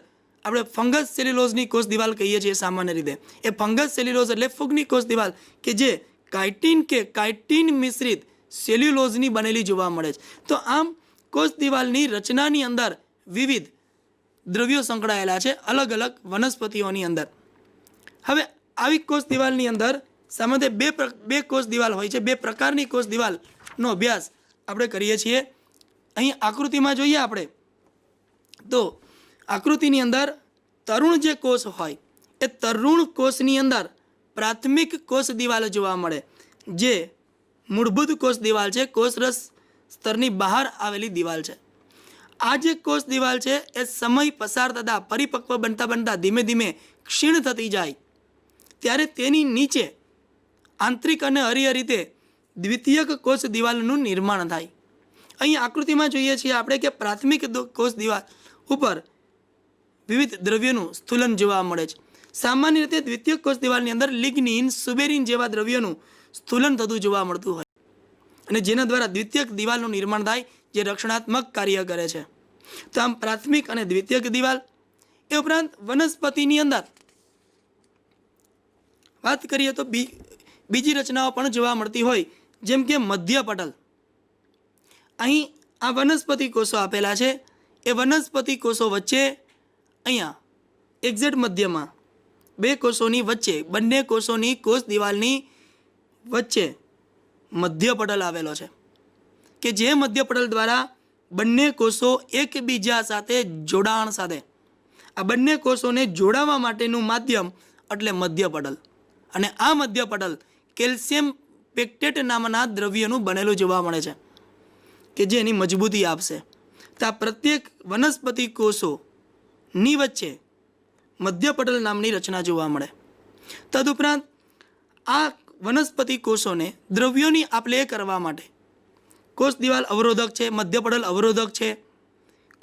આપણે ફંગસ સેલ્યુલોઝની કોષ દિવાલ કહીએ છીએ સામાન્ય રીતે. એ ફંગસ સેલ્યુલોઝ એટલે ફૂગની કોષ દિવાલ કે જે કાઇટિન મિશ્રિત સેલ્યુલોઝની બનેલી જોવા મળે છે. તો આમ કોષ દિવાલની રચનાની અંદર વિવિધ દ્રવ્યો સંકળાયેલા છે અલગ અલગ વનસ્પતિઓની અંદર. હવે આવી કોષ દિવાલની અંદર સામાન્ય બે કોષ દિવાલ હોય છે. બે પ્રકારની કોષ દિવાલનો અભ્યાસ આપણે કરીએ છીએ. અહીં આકૃતિમાં જોઈએ આપણે તો આકૃતિની અંદર તરુણ જે કોષ હોય એ તરુણ કોષની અંદર પ્રાથમિક કોષ દિવાલ જોવા મળે, જે મૂળભૂત કોષ દિવાલ છે, કોષરસ સ્તરની બહાર આવેલી દિવાલ છે. આ જે કોષ દિવાલ છે એ સમય પસાર થતાં પરિપક્વ બનતા બનતા ધીમે ધીમે ક્ષીણ થતી જાય ત્યારે તેની નીચે આંતરિક અને અરીય રીતે દ્વિતીયક કોષ દિવાલનું નિર્માણ થાય. અહીં આકૃતિમાં જોઈએ છીએ આપણે કે પ્રાથમિક કોષ દિવાલ ઉપર વિવિધ દ્રવ્યોનું સ્થૂલન જોવા મળે છે. સામાન્ય રીતે દ્વિતીયક કોષ દિવાલની અંદર લિગ્નિન, સુબેરિન જેવા દ્રવ્યોનું સ્થૂલન થતું જોવા મળતું હોય અને જેના દ્વારા દ્વિતીયક દિવાલનું નિર્માણ થાય, જે રક્ષણાત્મક કાર્ય કરે છે. તો આમ પ્રાથમિક અને દ્વિતીયક દિવાલ. એ ઉપરાંત વનસ્પતિની અંદર વાત કરીએ તો બીજી રચનાઓ પણ જોવા મળતી હોય, જેમ કે મધ્ય પટલ. અહીં આ વનસ્પતિ કોષો આપેલા છે. એ વનસ્પતિ કોષો વચ્ચે અહીંયા એક્ઝેક્ટ મધ્યમાં બે કોષોની વચ્ચે, બંને કોષોની કોષ દિવાલની વચ્ચે મધ્ય પટલ આવેલો છે કે જે મધ્ય પટલ દ્વારા બંને કોષો એકબીજા સાથે જોડાણ સાધે. આ બંને કોષોને જોડાવા માટેનું માધ્યમ એટલે મધ્ય પટલ. અને આ મધ્ય પટલ કેલ્શિયમ પેક્ટેટ નામના દ્રવ્યનું બનેલું જોવા મળે છે કે જે એની મજબૂતી આપશે. તો આ પ્રત્યેક વનસ્પતિ કોષોની વચ્ચે મધ્ય પટલ નામની રચના જોવા મળે. તદુપરાંત આ વનસ્પતિ કોષોને દ્રવ્યોની આપ-લે કરવા માટે કોષ દિવાલ અવરોધક છે, મધ્ય પટલ અવરોધક છે,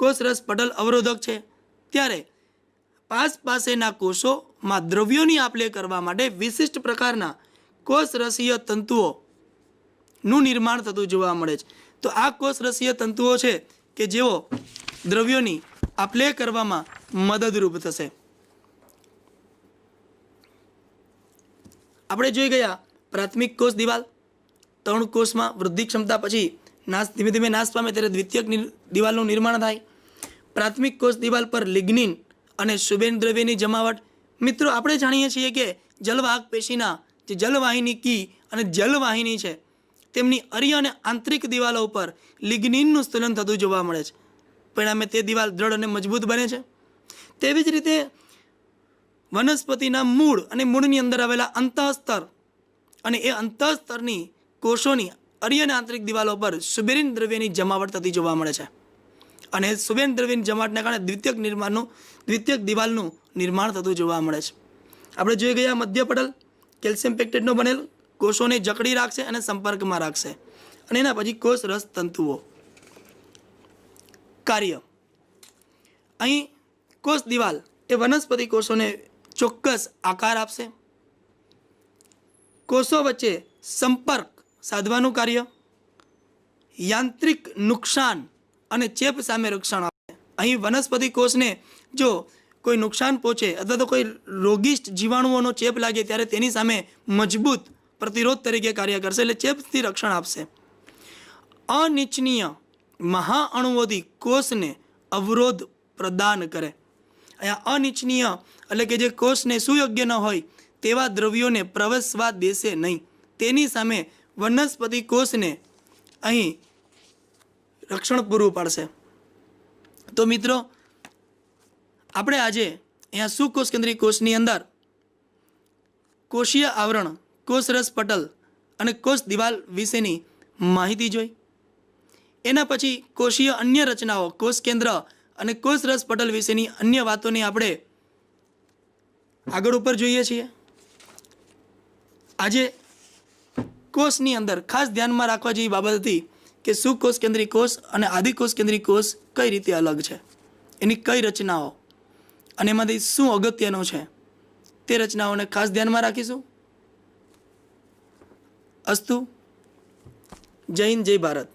કોષરસ પટલ અવરોધક છે. ત્યારે પાસેના કોષોમાં દ્રવ્યોની આપ-લે કરવા માટે વિશિષ્ટ પ્રકારના કોષરસીય તંતુઓનું નિર્માણ થતું જોવા મળે છે. તો આ કોષરસીય તંતુઓ છે કે જેઓ દ્રવ્યોની આપ-લે કરવામાં મદદરૂપ થશે. આપણે જોઈ ગયા પ્રાથમિક કોષ દિવાલ. 3 કોષમાં વૃદ્ધિ ક્ષમતા પછી ધીમે ધીમે નાશ પામે ત્યારે દ્વિતીયક દિવાલનું નિર્માણ થાય. પ્રાથમિક કોષ દિવાલ પર લિગ્નિન અને સુબેરિન દ્રવ્યની જમાવટ. મિત્રો, આપણે જાણીએ છીએ કે જલવાહક પેશીના જે જલવાહિની કી અને જલવાહિની છે તેમની અરીય અને આંતરિક દિવાલો ઉપર લિગ્નિનનું સ્થૂલન થતું જોવા મળે છે. પરિણામે તે દિવાલ દ્રઢ અને મજબૂત બને છે. તેવી જ રીતે વનસ્પતિના મૂળ અને મૂળની અંદર આવેલા અંતઃસ્તર અને એ અંતઃસ્તરની કોષોની અરીય અને આંતરિક દિવાલો પર સુબેરિન દ્રવ્યની જમાવટ થતી જોવા મળે છે અને સુબેરિન દ્રવ્યની જમાવટને કારણે દ્વિતીયક દિવાલનું નિર્માણ થતું જોવા મળે છે. આપણે જોઈ ગયા મધ્ય પટલ કેલ્શિયમ પેક્ટેટનો બનેલ, કોષોને જકડી રાખશે અને સંપર્કમાં રાખશે. અને એના પછી કોષ રસ તંતુઓ. કાર્ય. અહીં કોષ દિવાલ એ વનસ્પતિ કોષોને ચોક્કસ આકાર આપશે, કોષો વચ્ચે સંપર્ક સાધવાનું કાર્ય, યાંત્રિક નુકસાન અને ચેપ સામે રક્ષણ આપે. અહીં વનસ્પતિ કોષને જો કોઈ નુકસાન પહોંચે અથવા તો કોઈ રોગિષ્ટ જીવાણુઓનો ચેપ લાગે ત્યારે તેની સામે મજબૂત પ્રતિરોધ તરીકે કાર્ય કરશે, એટલે ચેપથી રક્ષણ આપશે. અનિચ્છનીય મહાઅણુઓથી કોષને અવરોધ પ્રદાન કરે. અહીંયા અનિચ્છનીય એટલે કે જે કોષને સુયોગ્ય ન હોય તેવા દ્રવ્યોને પ્રવેશવા દેશે નહીં. તેની સામે વનસ્પતિ કોષને અહીં રક્ષણ પૂરું પાડશે. તો મિત્રો, આપણે આજે અહીંયા સુકોષ કેન્દ્રીય કોષની અંદર કોષીય આવરણ, કોષરસ પટલ અને કોષ દિવાલ વિશેની માહિતી જોઈ. એના પછી કોષીય અન્ય રચનાઓ, કોષ કેન્દ્ર અને કોષરસ પટલ વિશેની અન્ય વાતોની આપણે આગળ ઉપર જોઈએ છીએ. આજે કોષની અંદર ખાસ ધ્યાનમાં રાખવા જેવી બાબત હતી કે સુકોષ કેન્દ્રીય કોષ અને આદિકોષ કેન્દ્રીય કોષ કઈ રીતે અલગ છે, એની કઈ રચનાઓ અને એમાંથી શું અગત્યનું છે તે રચનાઓને ખાસ ધ્યાનમાં રાખીશું. અસ્તુ. જય હિન્દ, જય ભારત.